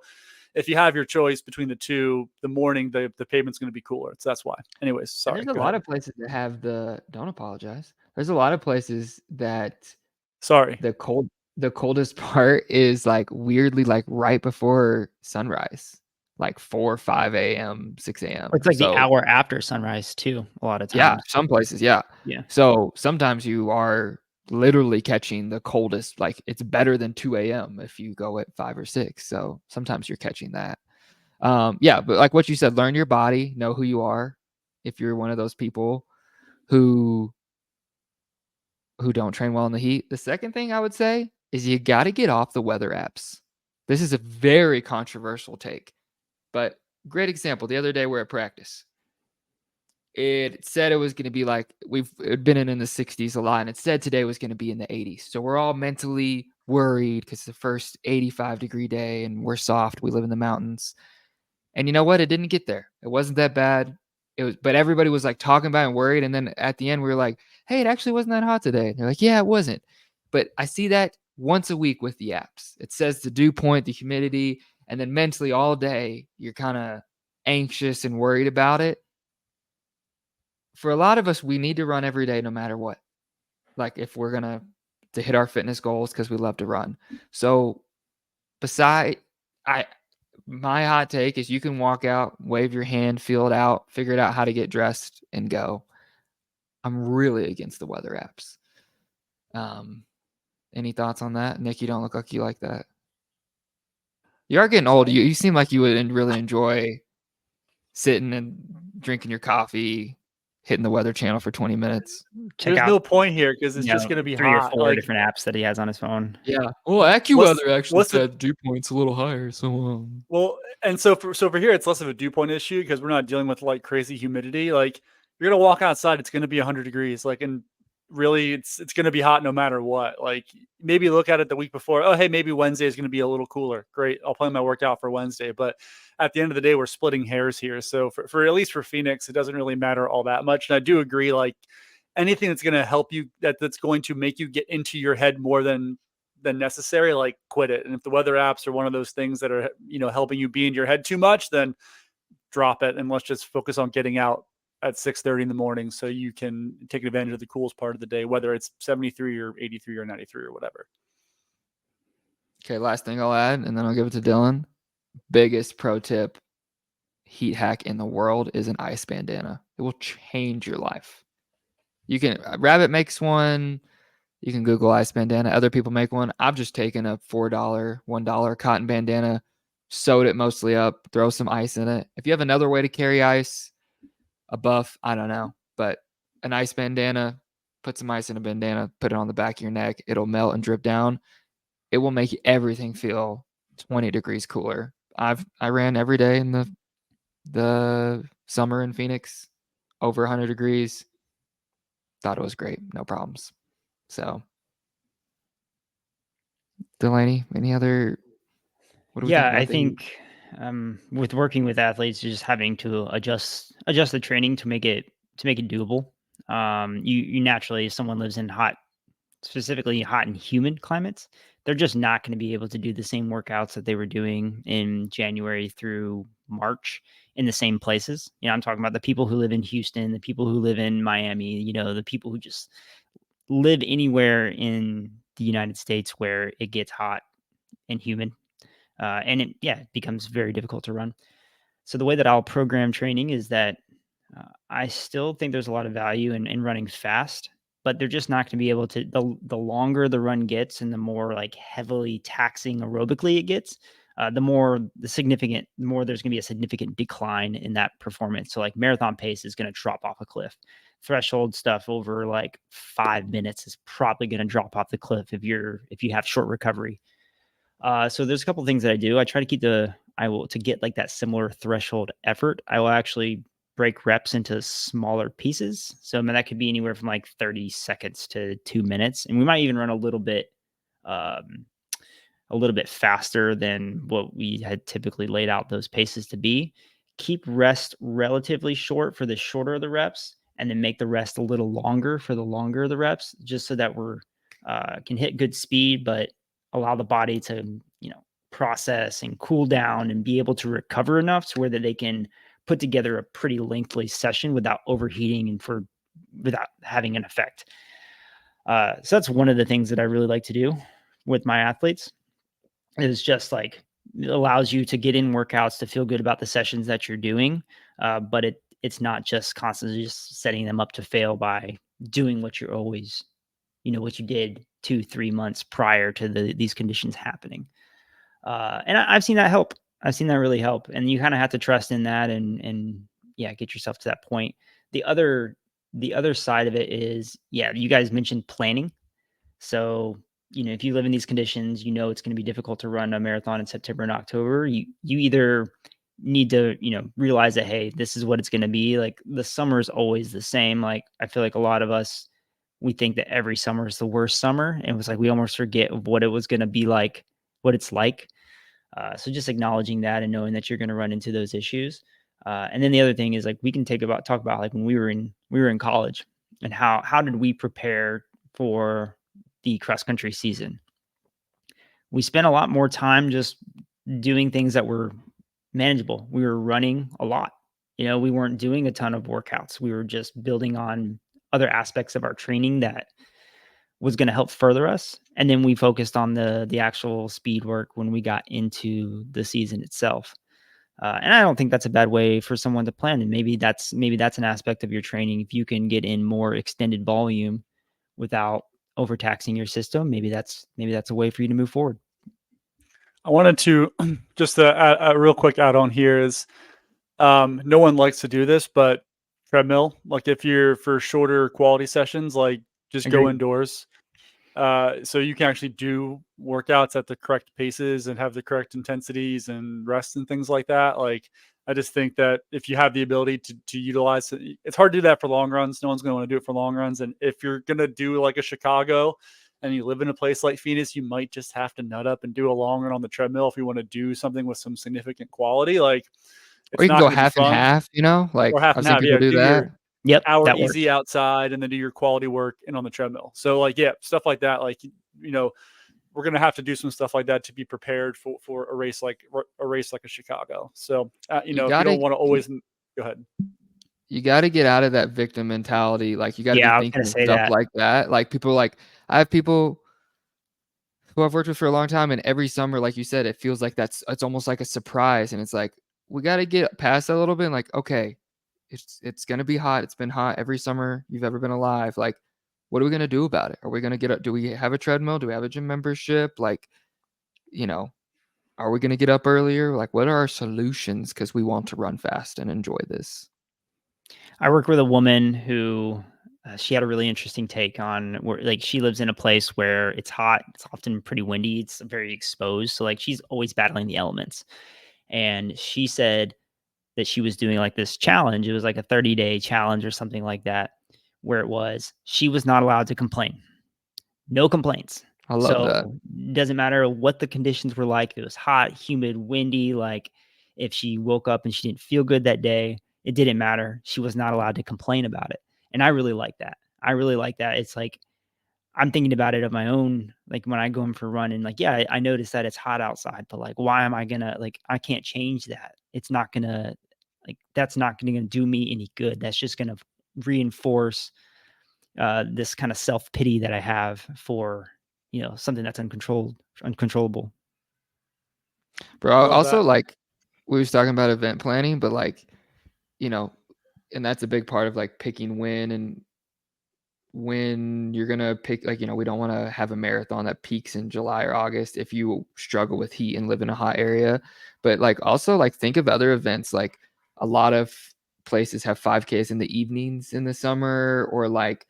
if you have your choice between the two, the morning, the pavement's going to be cooler. So that's why. Anyways, sorry. And there's a lot of places that have don't apologize. There's a lot of places that Sorry. the coldest part is like weirdly like right before sunrise, like 4 or 5 a.m., 6 a.m. It's like the hour after sunrise too, a lot of times. Yeah, some places, yeah. Yeah. So sometimes you are literally catching the coldest, like it's better than 2 a.m. if you go at 5 or 6. So sometimes you're catching that. Yeah, but like what you said, learn your body, know who you are. If you're one of those people who don't train well in the heat. The second thing I would say is you got to get off the weather apps. This is a very controversial take, but great example. The other day we're at practice. It said it was going to be like, we've been in the 60s a lot, and it said today was going to be in the 80s. So we're all mentally worried because it's the first 85-degree day and we're soft. We live in the mountains. And you know what? It didn't get there. It wasn't that bad. But everybody was like talking about it and worried. And then at the end, we were like, hey, it actually wasn't that hot today. And they're like, yeah, it wasn't. But I see that once a week with the apps. It says the dew point, the humidity, and then mentally all day, you're kind of anxious and worried about it. For a lot of us, we need to run every day no matter what. Like if we're going to hit our fitness goals, because we love to run. So my hot take is you can walk out, wave your hand, feel it out, figure it out how to get dressed and go. I'm really against the weather apps. Any thoughts on that? Nick, you don't look like you like that. You are getting old. You seem like you would really enjoy sitting and drinking your coffee, hitting the Weather Channel for 20 minutes. There's no point here because it's just going to be 3 hot. or 4 different apps that he has on his phone. Yeah. Well, AccuWeather actually said dew point's a little higher. So well, and so for here, it's less of a dew point issue because we're not dealing with like crazy humidity. Like you're gonna walk outside, it's gonna be 100 degrees. Like, and really it's going to be hot no matter what. Like maybe look at it the week before. Oh, hey, maybe Wednesday is going to be a little cooler. Great. I'll plan my workout for Wednesday. But at the end of the day, we're splitting hairs here. So for at least for Phoenix, it doesn't really matter all that much. And I do agree, like anything that's going to help you, that's going to make you get into your head more than necessary, like quit it. And if the weather apps are one of those things that are, helping you be in your head too much, then drop it. And let's just focus on getting out at 6:30 in the morning so you can take advantage of the coolest part of the day, whether it's 73 or 83 or 93 or whatever. Okay, last thing I'll add, and then I'll give it to Dylan. Biggest pro tip, heat hack in the world is an ice bandana. It will change your life. You can, Rabbit makes one. You can Google ice bandana. Other people make one. I've just taken a $4, $1 cotton bandana, sewed it mostly up, throw some ice in it. If you have another way to carry ice, a buff, I don't know, but an ice bandana, put some ice in a bandana, put it on the back of your neck. It'll melt and drip down. It will make everything feel 20 degrees cooler. I ran every day in the summer in Phoenix, over 100 degrees. Thought it was great, no problems. So, Delaney, any other? What do we think about I think with working with athletes, you're just having to adjust the training to make it doable. You naturally, if someone lives in specifically hot and humid climates, they're just not going to be able to do the same workouts that they were doing in January through March in the same places. I'm talking about the people who live in Houston, the people who live in Miami, the people who just live anywhere in the United States where it gets hot and humid. And it becomes very difficult to run. So the way that I'll program training is that I still think there's a lot of value in running fast, but they're just not going to be able to. The longer the run gets and the more like heavily taxing aerobically it gets, the more there's going to be a significant decline in that performance. So like marathon pace is going to drop off a cliff. Threshold stuff over like 5 minutes is probably going to drop off the cliff if you have short recovery. So there's a couple of things that I do. I try to keep to get like that similar threshold effort. I will actually break reps into smaller pieces. So that could be anywhere from like 30 seconds to 2 minutes. And we might even run a little bit faster than what we had typically laid out those paces to be. Keep rest relatively short for the shorter of the reps, and then make the rest a little longer for the longer of the reps, just so that we're can hit good speed, but allow the body to, process and cool down and be able to recover enough to where that they can put together a pretty lengthy session without overheating and without having an effect. So that's one of the things that I really like to do with my athletes, is just like it allows you to get in workouts to feel good about the sessions that you're doing. But it's not just constantly just setting them up to fail by doing what you're always, what you did 2-3 months prior to these conditions happening. And I've seen that help. I've seen that really help. And you kind of have to trust in that and get yourself to that point. The other side of it is, you guys mentioned planning. So, if you live in these conditions, it's going to be difficult to run a marathon in September and October. You either need to, realize that, hey, this is what it's going to be. Like the summer is always the same. Like I feel like a lot of us, we think that every summer is the worst summer. And it was like, we almost forget what it was going to be like, what it's like. So just acknowledging that and knowing that you're going to run into those issues. And then the other thing is like, we can talk about like when we were in college, and how did we prepare for the cross country season? We spent a lot more time just doing things that were manageable. We were running a lot. We weren't doing a ton of workouts. We were just building on other aspects of our training that was going to help further us. And then we focused on the actual speed work when we got into the season itself. And I don't think that's a bad way for someone to plan. And maybe that's an aspect of your training. If you can get in more extended volume without overtaxing your system, maybe that's a way for you to move forward. I wanted to just a real quick add on here is no one likes to do this, but treadmill, like if you're for shorter quality sessions, like just go indoors. So you can actually do workouts at the correct paces and have the correct intensities and rest and things like that. Like, I just think that if you have the ability to utilize it, it's hard to do that for long runs. No one's going to want to do it for long runs. And if you're going to do like a Chicago and you live in a place like Phoenix, you might just have to nut up and do a long run on the treadmill if you want to do something with some significant quality. Like, Or it's you can not go going to be half and fun. half, you know? Or Like half I've and seen half. people Yeah, do do that. your Yep, hour that works. easy outside and then do your quality work in on the treadmill. So like, yeah, stuff like that. Like, we're going to have to do some stuff like that to be prepared for a race like a Chicago. So, if you don't want to always go ahead. You got to get out of that victim mentality. Like you got to be Yeah, I was gonna thinking of say stuff that. like that. Like people like I have people who I've worked with for a long time, and every summer, like you said, it feels like it's almost like a surprise, and it's like we got to get past that a little bit. And like, okay, it's gonna be hot. It's been hot every summer you've ever been alive. Like, what are we gonna do about it? Are we gonna get up? Do we have a treadmill? Do we have a gym membership? Like, you know, are we gonna get up earlier? Like, what are our solutions? Because we want to run fast and enjoy this. I work with a woman who she had a really interesting take on where, like, she lives in a place where it's hot, it's often pretty windy, it's very exposed. So like she's always battling the elements. And she said that she was doing like this challenge. It was like a 30-day challenge or something like that, where she was not allowed to complain. No complaints. I love that. So it doesn't matter what the conditions were like. If it was hot, humid, windy, like if she woke up and she didn't feel good that day, it didn't matter. She was not allowed to complain about it. And I really like that. I really like that. It's like I'm thinking about it of my own, like when I go in for a run and like, yeah, I notice that it's hot outside, but like, why am I gonna, like, I can't change that. It's not gonna, like, that's not gonna do me any good. That's just gonna reinforce this kind of self-pity that I have for, something that's uncontrollable. Bro, I love also that. like we was talking about event planning, but like, you know, and that's a big part of like picking when you're gonna pick, like, we don't want to have a marathon that peaks in July or August if you struggle with heat and live in a hot area. But like also like think of other events. Like a lot of places have 5Ks in the evenings in the summer, or like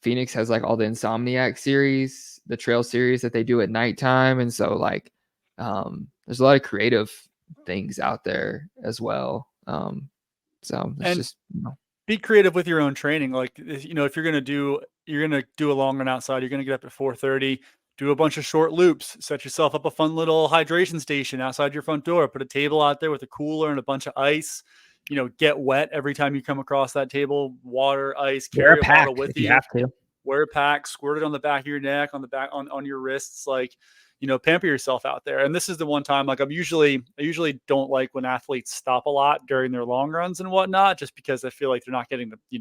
Phoenix has like all the Insomniac series, the trail series that they do at nighttime. And so like there's a lot of creative things out there as well. So it's And just be creative with your own training. Like, if you're gonna do a long run outside, you're gonna get up at 4:30, do a bunch of short loops, set yourself up a fun little hydration station outside your front door, put a table out there with a cooler and a bunch of ice. Get wet every time you come across that table, water, ice, Wear a carry a pack bottle with if you you, have to. wear a pack, squirt it on the back of your neck, on the back, on your wrists, like, pamper yourself out there. And this is the one time, like, I usually don't like when athletes stop a lot during their long runs and whatnot, just because I feel like they're not getting you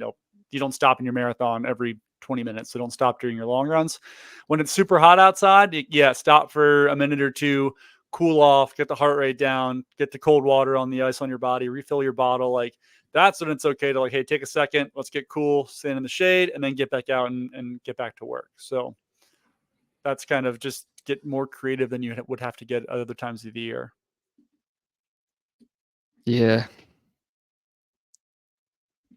don't stop in your marathon every 20 minutes. So don't stop during your long runs. When it's super hot outside, yeah, stop for a minute or two, cool off, get the heart rate down, get the cold water on the ice on your body, refill your bottle. Like, that's when it's okay to, like, hey, take a second, let's get cool, stand in the shade, and then get back out and get back to work. So that's kind of just get more creative than you would have to get at other times of the year. yeah.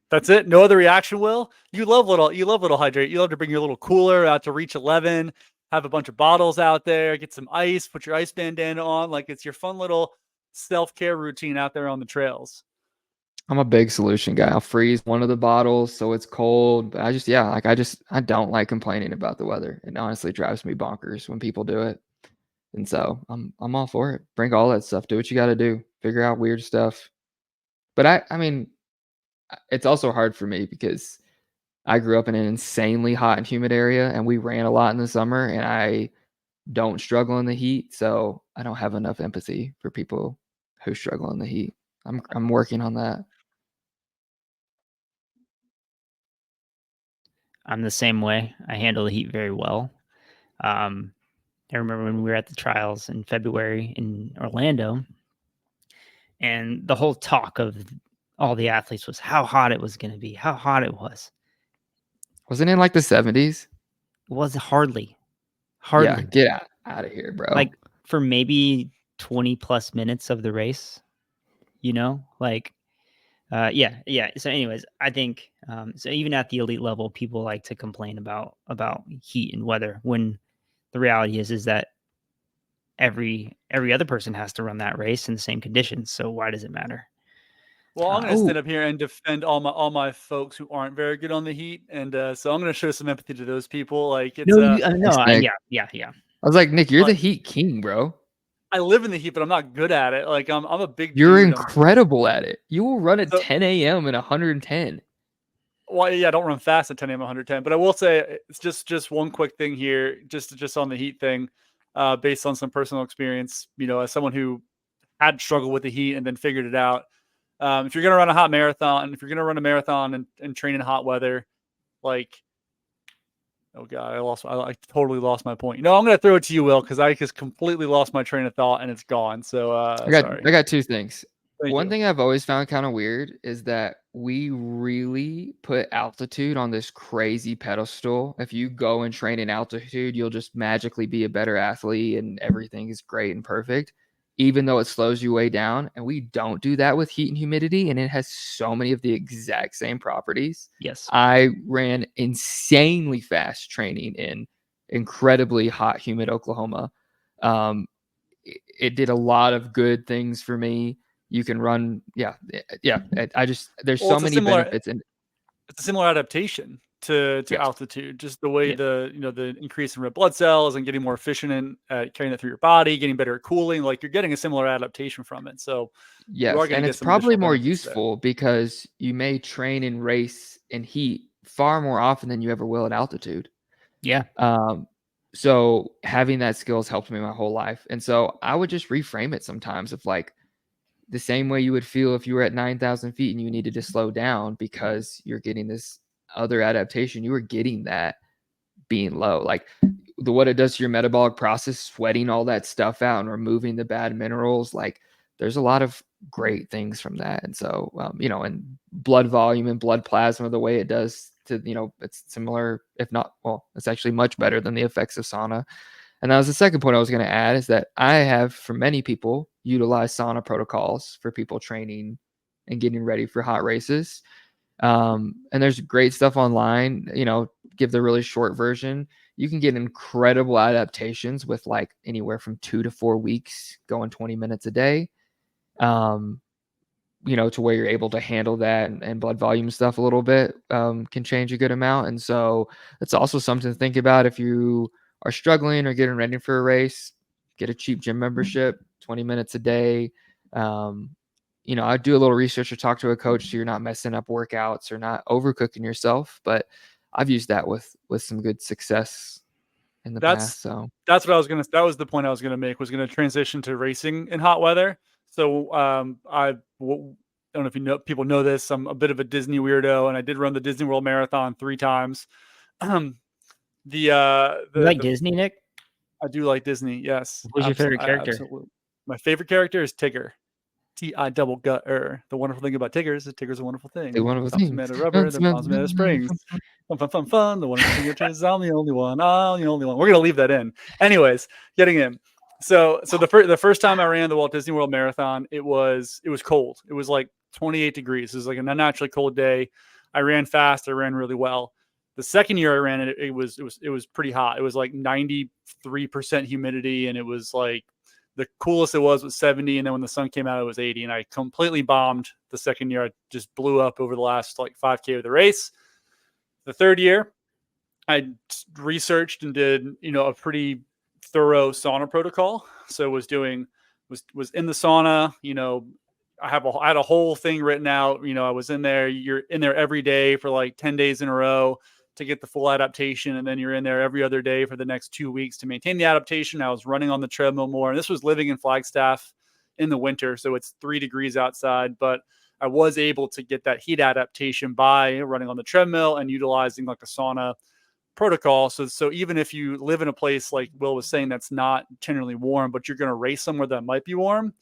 That's it. No other reaction, Will. You love little hydrate. You love to bring your little cooler out to reach 11, have a bunch of bottles out there, get some ice, put your ice bandana on. Like, it's your fun little self-care routine out there on the trails. I'm a big solution guy. I'll freeze one of the bottles so it's cold. But I don't like complaining about the weather. It honestly drives me bonkers when people do it. And so I'm all for it. Bring all that stuff. Do what you got to do. Figure out weird stuff. But I mean, it's also hard for me because I grew up in an insanely hot and humid area, and we ran a lot in the summer, and I don't struggle in the heat. So I don't have enough empathy for people who struggle in the heat. I'm working on that. I'm the same way. I handle the heat very well. Um, I remember when we were at the trials in February in Orlando, and the whole talk of all the athletes was how hot it was going to be, how hot it was. Wasn't it like the 70s? It was hardly. Yeah, get out of here, bro. Like for maybe 20 plus minutes of the race, like, yeah. So anyways, I think, so even at the elite level, people like to complain about heat and weather when the reality is that every other person has to run that race in the same conditions. So why does it matter? Well, I'm going to Oh, stand up here and defend all my folks who aren't very good on the heat, and so I'm going to show some empathy to those people. Like it's No, thanks, Nick. yeah. I was like, Nick, you're the like Heat king, bro. I live in the heat, but I'm not good at it. Like I'm a big You're dude. incredible at it. You will run at So 10 a.m. and 110. well, yeah, I don't run fast at 10 a.m. 110, but I will say it's just one quick thing here, just on the heat thing, based on some personal experience. You know, as someone who had struggled with the heat and then figured it out. If you're gonna run a hot marathon, if you're gonna run a marathon and train in hot weather, like oh god, I totally lost my point. No, I'm gonna throw it to you, Will, because I just completely lost my train of thought and it's gone. So sorry. I got two things. Thank One you. thing I've always found kind of weird is that we really put altitude on this crazy pedestal. If you go and train in altitude, you'll just magically be a better athlete and everything is great and perfect, even though it slows you way down. And we don't do that with heat and humidity, and it has so many of the exact same properties. Yes. I ran insanely fast training in incredibly hot, humid Oklahoma. It did a lot of good things for me. You can run, yeah. I just there's Well, so many benefits, and it's a similar adaptation to yes, altitude. Just the way Yeah. the increase in red blood cells and getting more efficient in carrying that through your body, getting better at cooling. Like you're getting a similar adaptation from it. So you are yes, going to and get it's some probably additional more benefits there. useful because you may train and race in heat far more often than you ever will at altitude. Yeah. So having that skill has helped me my whole life, and so I would just reframe it sometimes of like the same way you would feel if you were at 9,000 feet and you needed to slow down because you're getting this other adaptation. You were getting that being low. Like what it does to your metabolic process, sweating all that stuff out and removing the bad minerals. Like there's a lot of great things from that. And so, and blood volume and blood plasma, the way it does to, it's similar, if not, well, it's actually much better than the effects of sauna. And that was the second point I was going to add is that I have, for many people, utilized sauna protocols for people training and getting ready for hot races. And there's great stuff online, give the really short version. You can get incredible adaptations with like anywhere from 2 to 4 weeks going 20 minutes a day. To where you're able to handle that and blood volume stuff a little bit can change a good amount. And so it's also something to think about if you are struggling or getting ready for a race. Get a cheap gym membership, 20 minutes a day. I do a little research or talk to a coach so you're not messing up workouts or not overcooking yourself. But I've used that with some good success in the That's past. So that's what I was gonna. That was the point I was gonna make. Was gonna transition to racing in hot weather. So I don't know if people know this. I'm a bit of a Disney weirdo, and I did run the Disney World Marathon 3 times. You like Disney, Nick? I do like Disney. Yes, Who's your favorite character? absolutely. My favorite character is Tigger. T-I-double-gut-er. The wonderful thing about Tigger is that Tigger's a wonderful thing. the wonderful Thom's thing. made of rubber, then Thom's made of springs. Fun, fun, fun, fun. The wonderful thing is I'm the only one. I'm the only one. We're gonna leave that in. Anyways, getting in. So the first time I ran the Walt Disney World Marathon, it was cold. It was like 28 degrees. It was like an unnaturally cold day. I ran fast. I ran really well. The second year I ran it, it was pretty hot. It was like 93% humidity, and it was like the coolest it was 70, and then when the sun came out, it was 80. And I completely bombed the second year. I just blew up over the last like 5K of the race. The third year, I researched and did a pretty thorough sauna protocol. So was in the sauna. I had a whole thing written out. I was in there. You're in there every day for like 10 days in a row to get the full adaptation. And then you're in there every other day for the next 2 weeks to maintain the adaptation. I was running on the treadmill more. And this was living in Flagstaff in the winter. So it's 3 degrees outside, but I was able to get that heat adaptation by running on the treadmill and utilizing like a sauna protocol. So even if you live in a place like Will was saying, that's not generally warm, but you're going to race somewhere that might be warm.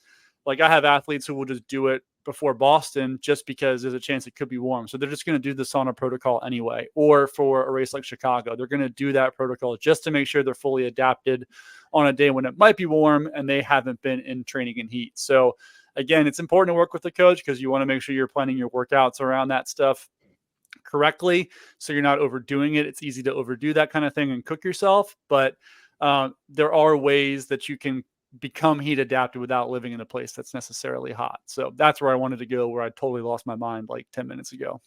Like I have athletes who will just do it before Boston just because there's a chance it could be warm. So they're just going to do the sauna protocol anyway. Or for a race like Chicago, they're going to do that protocol just to make sure they're fully adapted on a day when it might be warm and they haven't been in training in heat. So again, it's important to work with the coach because you want to make sure you're planning your workouts around that stuff correctly so you're not overdoing it. It's easy to overdo that kind of thing and cook yourself, but there are ways that you can become heat adapted without living in a place that's necessarily hot. So that's where I wanted to go, where I totally lost my mind like 10 minutes ago.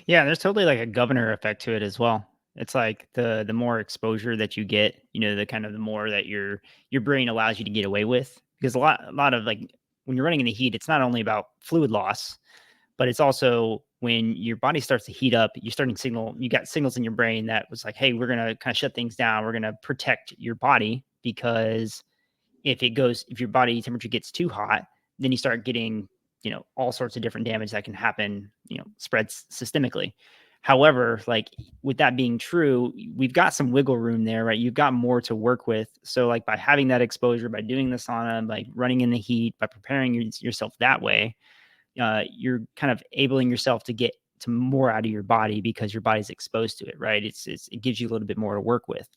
Yeah, there's totally like a governor effect to it as well. It's like the more exposure that you get, the kind of the more that your brain allows you to get away with. Because a lot of like when you're running in the heat, it's not only about fluid loss, but it's also when your body starts to heat up, you got signals in your brain that was like, hey, we're gonna kind of shut things down. We're gonna protect your body because if your body temperature gets too hot, then you start getting, all sorts of different damage that can happen, spreads systemically. However, like with that being true, we've got some wiggle room there, right? You've got more to work with. So like by having that exposure, by doing the sauna, by running in the heat, by preparing yourself that way, you're kind of enabling yourself to get to more out of your body because your body's exposed to it, right? It gives you a little bit more to work with.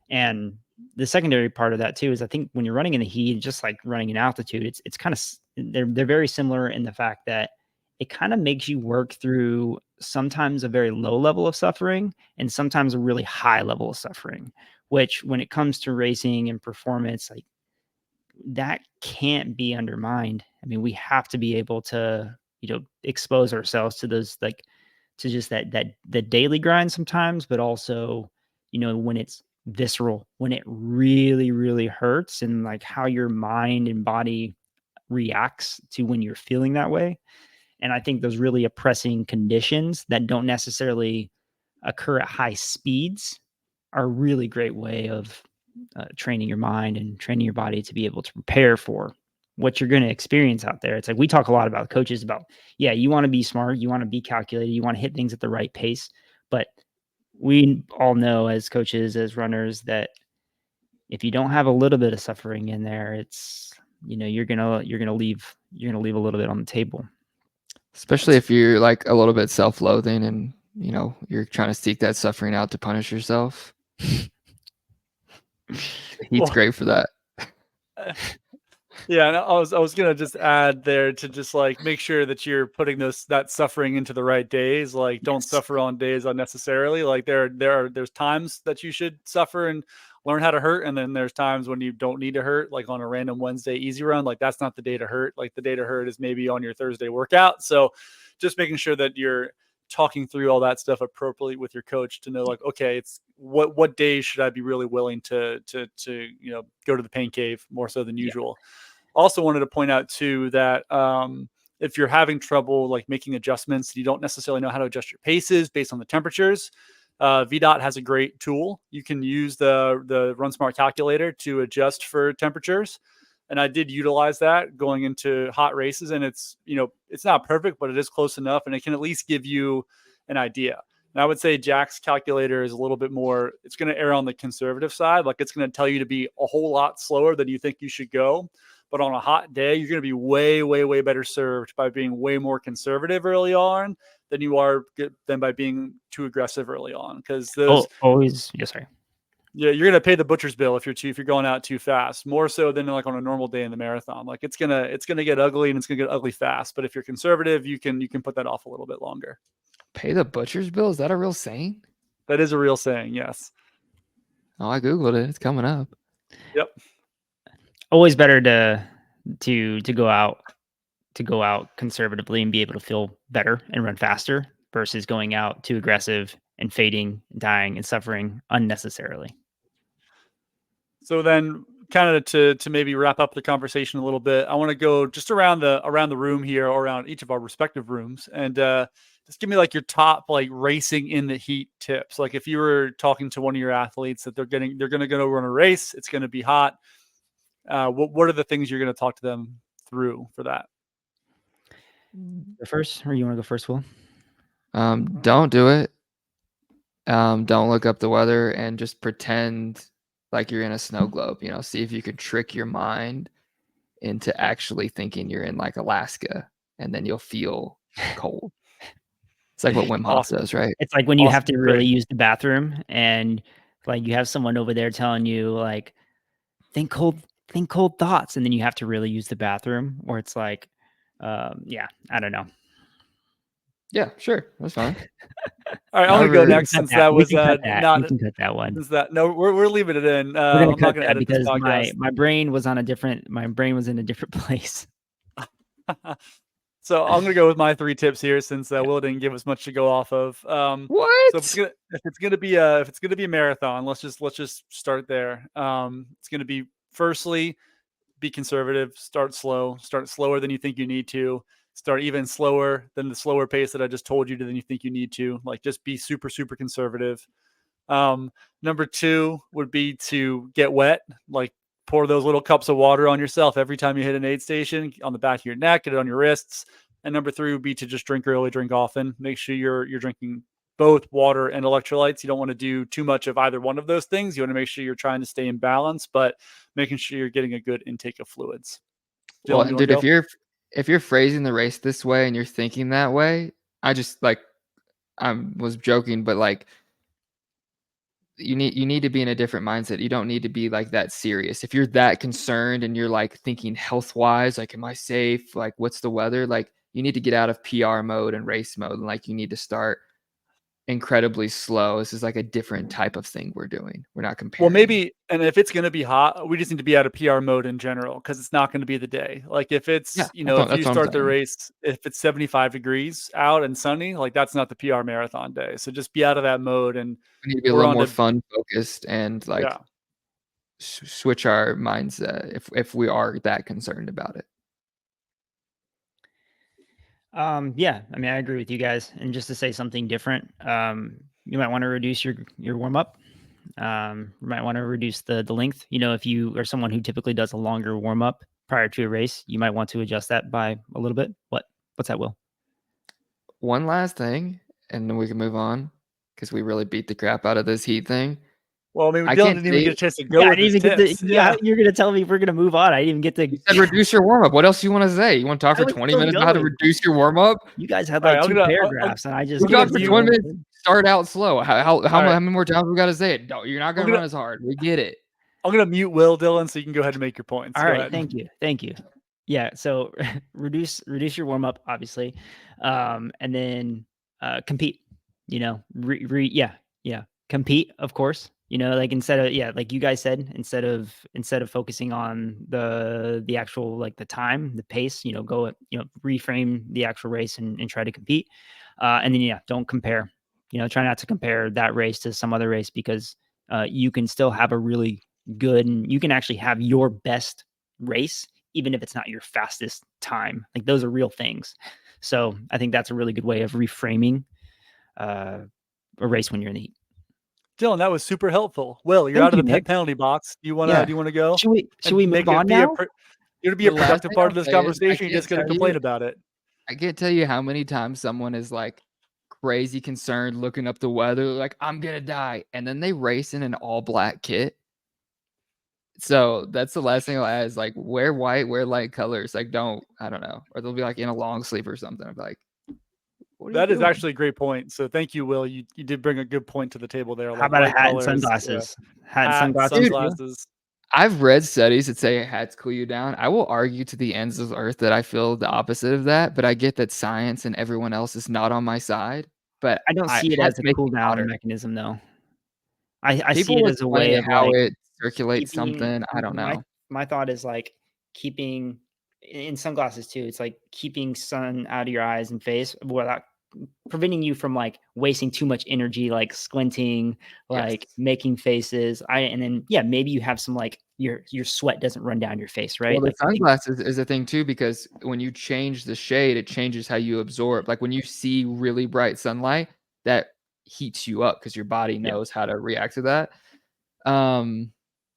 And the secondary part of that too is I think when you're running in the heat, just like running in altitude, it's kind of they're very similar in the fact that it kind of makes you work through sometimes a very low level of suffering and sometimes a really high level of suffering, which when it comes to racing and performance, like that can't be undermined. I mean, we have to be able to, expose ourselves to those, like to just that the daily grind sometimes, but also, when it's visceral, when it really, really hurts, and like how your mind and body reacts to when you're feeling that way. And I think those really oppressing conditions that don't necessarily occur at high speeds are a really great way of training your mind and training your body to be able to prepare for what you're going to experience out there. It's like we talk a lot about coaches about, yeah, you want to be smart, you want to be calculated, you want to hit things at the right pace. But we all know as coaches, as runners, that if you don't have a little bit of suffering in there, it's you're gonna leave a little bit on the table. Especially if you're like a little bit self-loathing and you're trying to seek that suffering out to punish yourself. Heat's great for that. Yeah, and I was gonna just add there to just like make sure that you're putting that suffering into the right days. Like, don't Yes. suffer on days unnecessarily. Like there's times that you should suffer and learn how to hurt, and then there's times when you don't need to hurt. Like on a random Wednesday easy run, like that's not the day to hurt. Like the day to hurt is maybe on your Thursday workout. So, just making sure that you're talking through all that stuff appropriately with your coach to know, like, okay, it's what days should I be really willing to go to the pain cave more so than usual. Also wanted to point out too that if you're having trouble like making adjustments, you don't necessarily know how to adjust your paces based on the temperatures. VDOT has a great tool. You can use the Run Smart calculator to adjust for temperatures. And I did utilize that going into hot races, and it's not perfect, but it is close enough, and it can at least give you an idea. And I would say Jack's calculator is a little bit more, it's going to err on the conservative side. Like it's going to tell you to be a whole lot slower than you think you should go. But on a hot day, you're going to be way, way, way better served by being way more conservative early on than you are than by being too aggressive early on. Because always, yes, sorry. Yeah, you're gonna pay the butcher's bill if you're going out too fast, more so than like on a normal day in the marathon. Like it's gonna get ugly, and it's gonna get ugly fast. But if you're conservative, you can put that off a little bit longer. Pay the butcher's bill? Is that a real saying? That is a real saying, yes. Oh, I googled it. It's coming up. Yep. Always better to go out conservatively and be able to feel better and run faster versus going out too aggressive and fading, dying, and suffering unnecessarily. So then, kind of to maybe wrap up the conversation a little bit, I want to go just around the room here, or around each of our respective rooms, and just give me like your top like racing in the heat tips. Like if you were talking to one of your athletes that they're going to go run a race, it's going to be hot. What are the things you're going to talk to them through for that? Go first, or you want to go first, Will? Don't do it. Don't look up the weather and just pretend like you're in a snow globe. See if you can trick your mind into actually thinking you're in like Alaska, and then you'll feel cold. It's like what Wim Hof does, right? It's like when you have to really use the bathroom, and like you have someone over there telling you like, think cold thoughts, and then you have to really use the bathroom, or it's like, yeah, I don't know. Yeah, sure. That's fine. All right, I'm gonna go However, next since that We was can cut that. not We can cut that one. since that no, we're leaving it in. We're gonna I'm not cut gonna that edit this because podcast. my brain was on a different. My brain was in a different place. So I'm gonna go with my 3 tips here since Will didn't give us much to go off of. So what? if it's gonna be a marathon, let's just start there. It's gonna be firstly be conservative, start slow, start slower than you think you need to, start even slower than the slower pace that I just told you than you think you need to. Like just be super super conservative. Number 2 would be to get wet, like pour those little cups of water on yourself every time you hit an aid station on the back of your neck, get it on your wrists. And number 3 would be to just drink early, drink often. Make sure you're drinking both water and electrolytes. You don't want to do too much of either one of those things. You want to make sure you're trying to stay in balance, but making sure you're getting a good intake of fluids. Well, Dylan, you dude, want to go? if you're phrasing the race this way and you're thinking that way, I just like I was joking, but like you need to be in a different mindset. You don't need to be like that serious. If you're that concerned and you're like thinking health wise, like, am I safe? Like, what's the weather? Like, you need to get out of PR mode and race mode. And like, you need to start incredibly slow. This is like a different type of thing we're doing. We're not comparing. Well, maybe, and if it's going to be hot, we just need to be out of PR mode in general because it's not going to be the day. Like if it's, Yeah, if you that's what I'm start the saying. race, if it's 75 degrees out and sunny, like that's not the PR marathon day. So just be out of that mode. And We need to be a we're little on more to, fun focused and like yeah. switch our mindset if we are that concerned about it. Yeah, I mean, I agree with you guys. And just to say something different, you might want to reduce your warm up. You might want to reduce the length. If you are someone who typically does a longer warm up prior to a race, you might want to adjust that by a little bit. What's that, Will? One last thing, and then we can move on because we really beat the crap out of this heat thing. Well, I mean, I Dylan can't didn't even say- get a chance to go Yeah, I with didn't his even get tips. to. Yeah, you're gonna tell me if we're gonna move on. I didn't even get to. You said reduce your warm up. What else do you want to say? You want to talk I for was 20 still minutes about how to going. reduce your warm up? You guys had All like right, 2 I'm gonna- paragraphs, and I just. We talked for view- 20 minutes. Start out slow. How right. many more times we got to say it? No, you're not going to gonna- run as hard. We get it. I'm going to mute Will, Dylan, so you can go ahead and make your points. All Go right, ahead. thank you. Yeah, so reduce your warm up, obviously, and then compete. Compete, of course. Like instead of like you guys said, instead of focusing on the actual like the time, the pace, go reframe the actual race and try to compete, and then don't compare. Try not to compare that race to some other race because you can still have a really good and you can actually have your best race even if it's not your fastest time. Like those are real things. So I think that's a really good way of reframing a race when you're in the heat. Dylan, that was super helpful. Will, you're Thank out of you, the Nick. penalty box. Do you want Yeah. to go? Should we move on now? You're to be a The last productive thing part I'll of this say is I conversation. You're just going to can't tell complain you- about it. I can't tell you how many times someone is like crazy concerned looking up the weather, like, I'm going to die. And then they race in an all black kit. So that's the last thing I'll add is like, wear white, wear light colors. Like, I don't know. Or they'll be like in a long sleeve or something. I'm like, what are you That is doing? actually a great point. So thank you, Will. You did bring a good point to the table there. How Like about a light hat and colors, sunglasses? hat, Sunglasses. sunglasses. I've read studies that say hats cool you down. I will argue to the ends of the earth that I feel the opposite of that, but I get that science and everyone else is not on my side. But I don't see it hats as a make cool me down hotter. mechanism though. I see People it as a way explain of how like it circulates keeping something. I don't know. my thought is like keeping in sunglasses too. It's like keeping sun out of your eyes and face without preventing you from like wasting too much energy, like squinting, like Yes. making faces. And then maybe you have some like your sweat doesn't run down your face, right? Well, the Like sunglasses is a thing too because when you change the shade, it changes how you absorb. Like when you see really bright sunlight, that heats you up because your body knows how to react to that.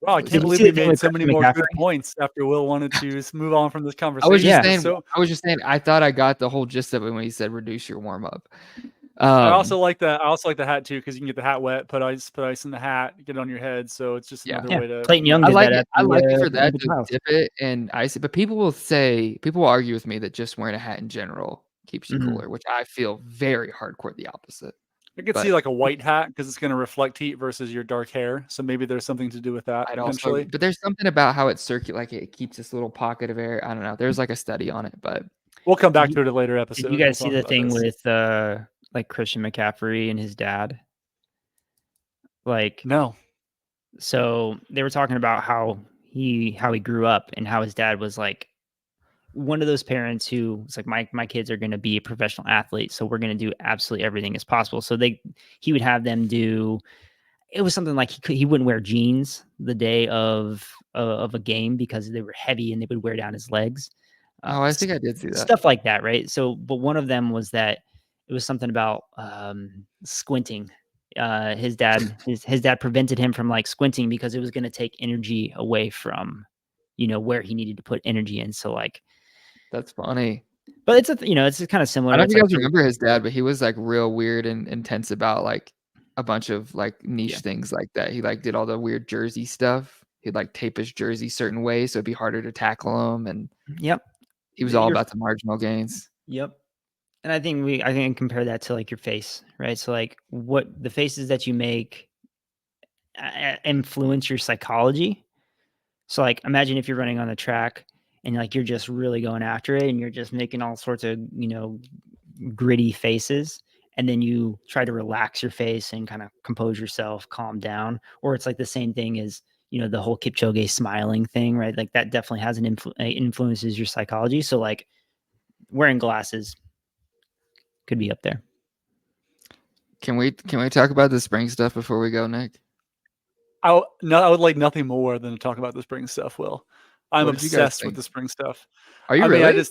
Wow, I Did can't you believe see the we thing made with so many Christian more good McCaffrey? points after Will wanted to move on from this I conversation. was just Yeah. saying. So I was just saying. I thought I got the whole gist of it when he said reduce your warm up. I also like that. I also like the hat too because you can get the hat wet, put ice in the hat, get it on your head. So it's just another way to. Clayton Young I did like that it. at I the, like it for the that Olympic to trials. dip it and ice it. But people will argue with me that just wearing a hat in general keeps you Mhm. cooler, which I feel very hardcore the opposite. I could but- see like a white hat because it's going to reflect heat versus your dark hair. So maybe there's something to do with that I'd also, potentially. but there's something about how it circulates, like it keeps this little pocket of air. I don't know. There's like a study on it, but We'll come back to it in a later episode. Did you guys see the thing with like Christian McCaffrey and his dad? Like, no. So they were talking about how he grew up and how his dad was like one of those parents who was like, my kids are going to be a professional athlete, so we're going to do absolutely everything as possible. So he would have them do. It was something like he wouldn't wear jeans the day of a game because they were heavy and they would wear down his legs. Oh, I think I did see that. Stuff like that, right? So, but one of them was that it was something about squinting. His dad prevented him from like squinting because it was going to take energy away from, where he needed to put energy in. So like, that's funny. But it's it's kind of similar. I don't know if it's you like guys remember his dad, but he was like real weird and intense about like a bunch of like niche things like that. He like did all the weird jersey stuff. He'd like tape his jersey certain ways so it'd be harder to tackle him. And he was all about the marginal gains. Yep. And I think compare that to like your face, right? So like what the faces that you make influence your psychology. So like imagine if you're running on the track and like you're just really going after it and you're just making all sorts of, gritty faces, and then you try to relax your face and kind of compose yourself, calm down. Or it's like the same thing as, the whole Kipchoge smiling thing, right? Like that definitely has influences your psychology. So like wearing glasses could be up there. Can we talk about the spring stuff before we go, Nick? I would like nothing more than to talk about the spring stuff, Will. I'm obsessed with the spring stuff. Are you really? Mean,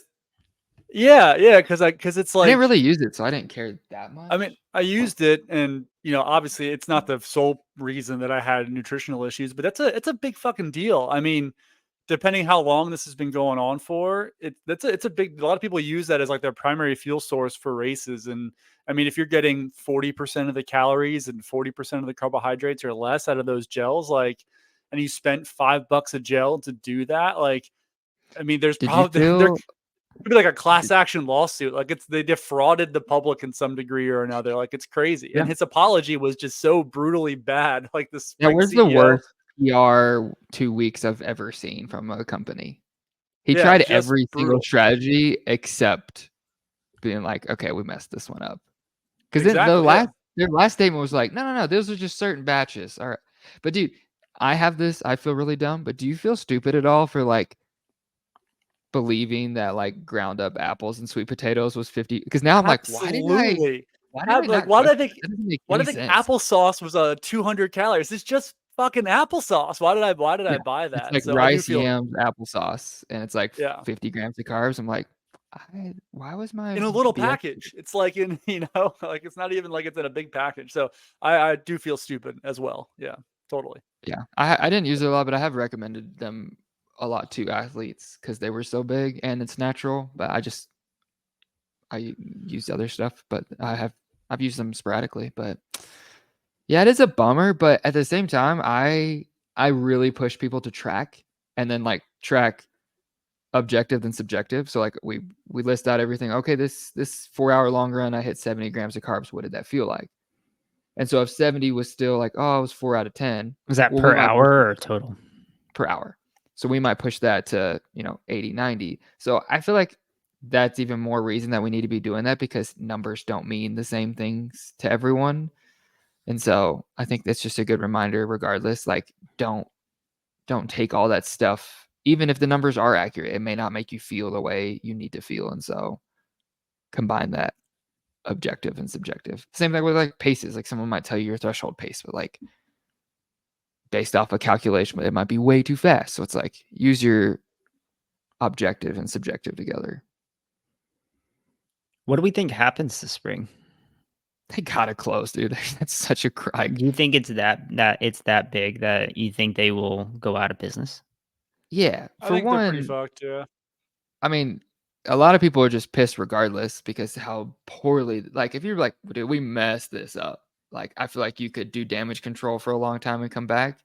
yeah, because it's like I didn't really use it, so I didn't care that much. I mean, I used it, and obviously, it's not the sole reason that I had nutritional issues, but it's a big fucking deal. I mean, depending how long this has been going on for, it's a lot of people use that as like their primary fuel source for races. And I mean, if you're getting 40% of the calories and 40% of the carbohydrates or less out of those gels, like, and you spent $5 a gel to do that, like, I mean, there's probably there could be like a class action lawsuit. Like they defrauded the public in some degree or another. Like it's crazy. Yeah. And his apology was just so brutally bad. Like the spring was CEO, the worst PR 2 weeks I've ever seen from a company. He tried every single strategy except being like, okay, we messed this one up. Because then their last statement was like, no, those are just certain batches. All right. But dude, I feel really dumb, but do you feel stupid at all for like believing that like ground up apples and sweet potatoes was 50? Because now I'm Absolutely. like, why did I think applesauce was 200 calories? It's just fucking applesauce. Why did I buy that? It's like rice, yams, applesauce, and it's like 50 grams of carbs. I'm like, why was my in a little package? It's like in like it's not even like it's in a big package. So I do feel stupid as well. Yeah, totally. Yeah, I didn't use it a lot, but I have recommended them a lot to athletes because they were so big and it's natural. But I use other stuff, but I've used them sporadically. But yeah, it is a bummer. But at the same time, I really push people to track and then like track objective than subjective. So like we list out everything. Okay, this 4-hour long run, I hit 70 grams of carbs. What did that feel like? And so if 70 was still like, oh, it was 4 out of 10. Was that per hour or total? Per hour. So we might push that to 80, 90. So I feel like that's even more reason that we need to be doing that, because numbers don't mean the same things to everyone. And so I think that's just a good reminder regardless. Like don't take all that stuff. Even if the numbers are accurate, it may not make you feel the way you need to feel. And so combine that objective and subjective. Same thing with like paces. Like someone might tell you your threshold pace, but like based off a calculation, it might be way too fast. So it's like use your objective and subjective together. What do we think happens this spring? They gotta close, dude. That's such a cry. Do you think it's that big that you think they will go out of business? Yeah, I think they're pretty fucked. Yeah. I mean, a lot of people are just pissed regardless because how poorly. Like, if you're like, dude, we messed this up. Like, I feel like you could do damage control for a long time and come back.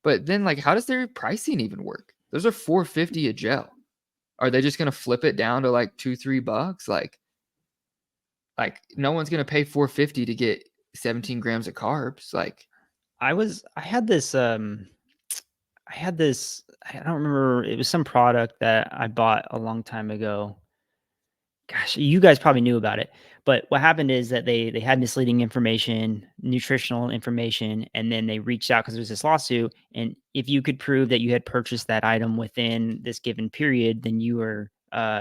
But then, like, how does their pricing even work? Those are $4.50 a gel. Are they just gonna flip it down to like $2-3? Like no one's gonna pay $4.50 to get 17 grams of carbs. Like I had this I don't remember, it was some product that I bought a long time ago, gosh, you guys probably knew about it, but what happened is that they had misleading information, nutritional information, and then they reached out because there was this lawsuit. And if you could prove that you had purchased that item within this given period, then you were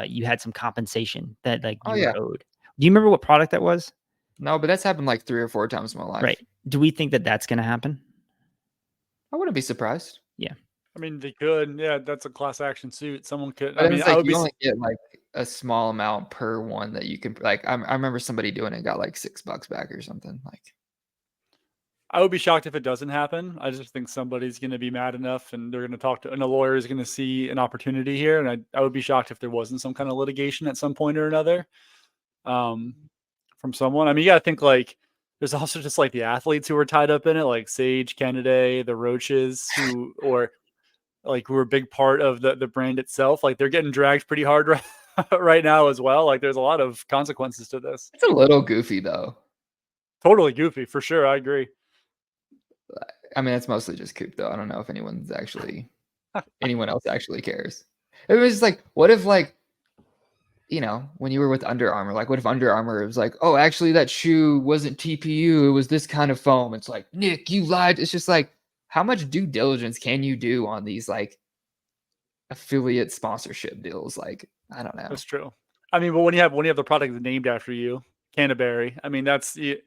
you had some compensation that like Oh you yeah. were owed. Do you remember what product that was? No, but that's happened like 3 or 4 times in my life. Right. Do we think that that's going to happen? I wouldn't be surprised. Yeah. I mean, they could. Yeah, that's a class action suit. Someone could. But I then mean, it's I like would you be. only get like a small amount per one that you can like. I remember somebody doing it and got like $6 back or something. Like I would be shocked if it doesn't happen. I just think somebody's going to be mad enough, and they're going to talk to, and a lawyer is going to see an opportunity here. And I would be shocked if there wasn't some kind of litigation at some point or another, from someone. I mean, you got to think like there's also just like the athletes who are tied up in it, like Sage Kennedy, the Roaches, who were a big part of the brand itself. Like they're getting dragged pretty hard right now as well. Like there's a lot of consequences to this. it's a little goofy though. Totally goofy for sure. I agree. I mean, it's mostly just Coop though. I don't know if anyone else actually cares. It was just like, what if like, when you were with Under Armour, like what if Under Armour was like, oh, actually that shoe wasn't TPU, it was this kind of foam. It's like, Nick, you lied. It's just like, how much due diligence can you do on these like affiliate sponsorship deals? Like, I don't know. That's true. I mean, but when you have the product named after you, Canterbury, I mean, that's you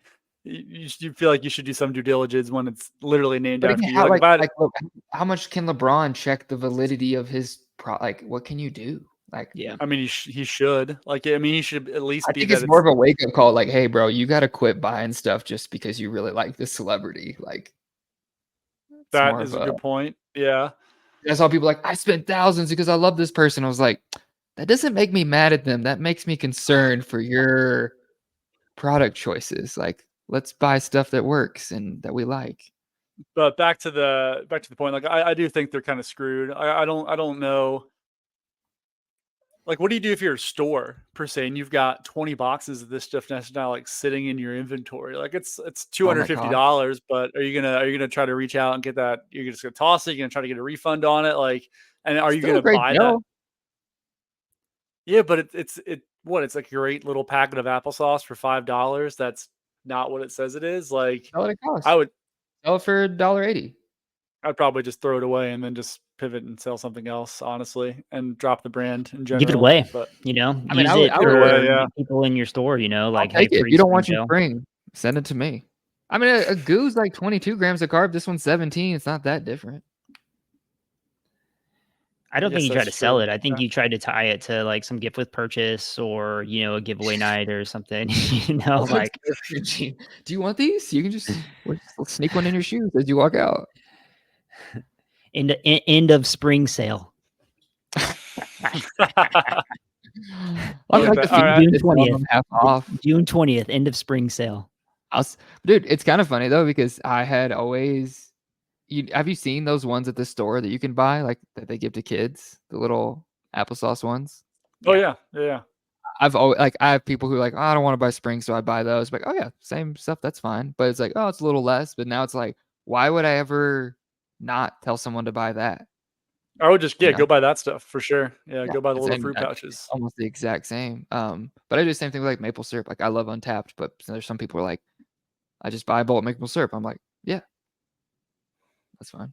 feel like you should do some due diligence when it's literally named after you. Look, how much can LeBron check the validity of his like? What can you do? Like, Yeah. I mean, he should. Like, I mean, he should at least I be. think That it's more of a wake up call. Like, hey, bro, you got to quit buying stuff just because you really like this celebrity. Like, that is a good point. Yeah. I saw people like, I spent thousands because I love this person. I was like, that doesn't make me mad at them. That makes me concerned for your product choices. Like, let's buy stuff that works and that we like. But back to the point. Like, I do think they're kind of screwed. I don't know. Like, what do you do if you're a store per se, and you've got 20 boxes of this stuff that's now like sitting in your inventory? Like it's $250, but are you gonna try to reach out and get that? You're just gonna toss it. You're gonna try to get a refund on it. Like, and are you gonna buy that? Yeah, but it's like a great little packet of applesauce for $5. That's not what it says it is. Like, what it costs. I would sell it for $1.80. I'd probably just throw it away and then just pivot and sell something else, honestly, and drop the brand in general. Give it away, but I mean, use it for people in your store. Like, hey, if you don't want your spring, send it to me. I mean, a goo's like 22 grams of carb. This one's 17. It's not that different. I don't think you tried to sell it. I think you tried to tie it to like some gift with purchase or, a giveaway night or something, like. Do you want these? You can just sneak one in your shoes as you walk out. End of spring sale. June 20th, half off. June 20th, end of spring sale. Dude, it's kind of funny though, because I had always. Have you seen those ones at the store that you can buy, like that they give to kids, the little applesauce ones? Oh yeah. I've always I have people who are like, oh, I don't want to buy spring, so I buy those. Like, oh yeah, same stuff, that's fine. But it's like, oh, it's a little less. But now it's like, why would I ever not tell someone to buy that? I would just go buy that stuff for sure. Yeah, go buy the little fruit pouches. Almost the exact same. But I do the same thing with like maple syrup. Like I love Untapped, but there's some people who are like, I just buy a bowl of maple syrup. I'm like, yeah. That's fine.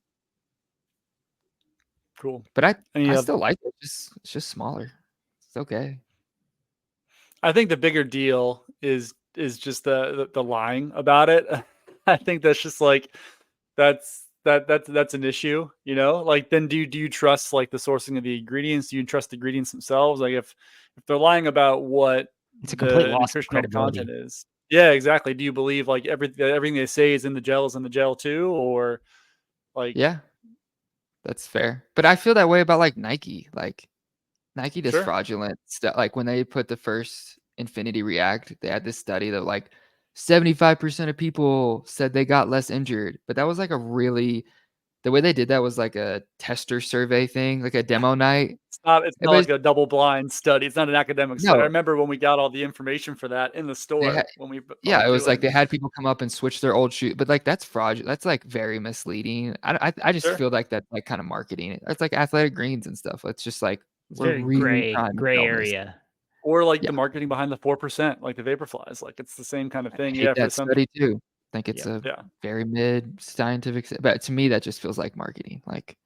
Cool. But I still like it. It's just smaller. It's okay. I think the bigger deal is just the lying about it. I think that's just like that's an issue, Like then do you trust like the sourcing of the ingredients? Do you trust the ingredients themselves? Like if they're lying about what it's a complete loss of nutritional content is. Yeah, exactly. Do you believe like everything they say is in the gel too, or like, yeah, that's fair. But I feel that way about like Nike. Like Nike does fraudulent stuff. Like when they put the first Infinity React, they had this study that like 75% of people said they got less injured. But that was like the way they did that was like a tester survey thing, like a demo night. It's not like a double blind study. It's not an academic study. I remember when we got all the information for that in the store. It was like they had people come up and switch their old shoe, but like that's fraudulent. That's like very misleading. I just feel like that's like kind of marketing. It's like Athletic Greens and stuff. It's just like it's we're really gray area. Or like Yeah. the marketing behind the 4%, like the vapor flies. Like it's the same kind of I thing. hate Yeah, for that some. study too. I think it's Yep. a Yeah. very mid scientific, but to me that just feels like marketing. Like,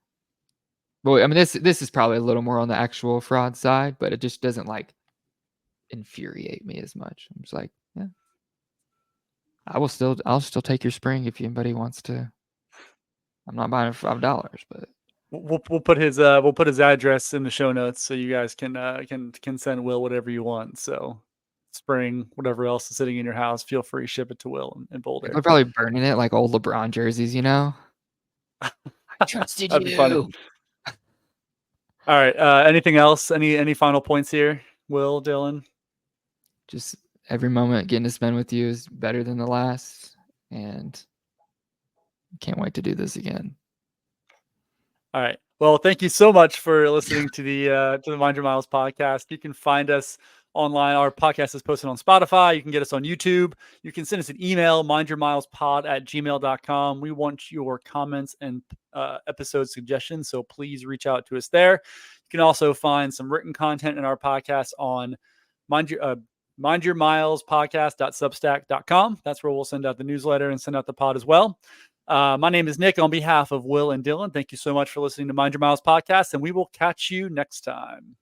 well, I mean, this is probably a little more on the actual fraud side, but it just doesn't like infuriate me as much. I'm just like, yeah, I'll still take your spring if anybody wants to. I'm not buying it for $5, but We'll put his address in the show notes so you guys can send Will whatever you want. So spring, whatever else is sitting in your house, feel free to ship it to Will in Boulder. people are probably burning it like old LeBron jerseys, you know? I trusted That'd be funny. you. All right. Anything else? Any final points here, Will, Dylan? Just every moment getting to spend with you is better than the last, and can't wait to do this again. All right. Well, thank you so much for listening to the Mind Your Miles podcast. You can find us online. Our podcast is posted on Spotify. You can get us on YouTube. You can send us an email, mindyourmilespod@gmail.com. We want your comments and episode suggestions, so please reach out to us there. You can also find some written content in our podcast on mindyourmilespodcast.substack.com. That's where we'll send out the newsletter and send out the pod as well. My name is Nick on behalf of Will and Dylan. Thank you so much for listening to Mind Your Miles podcast, and we will catch you next time.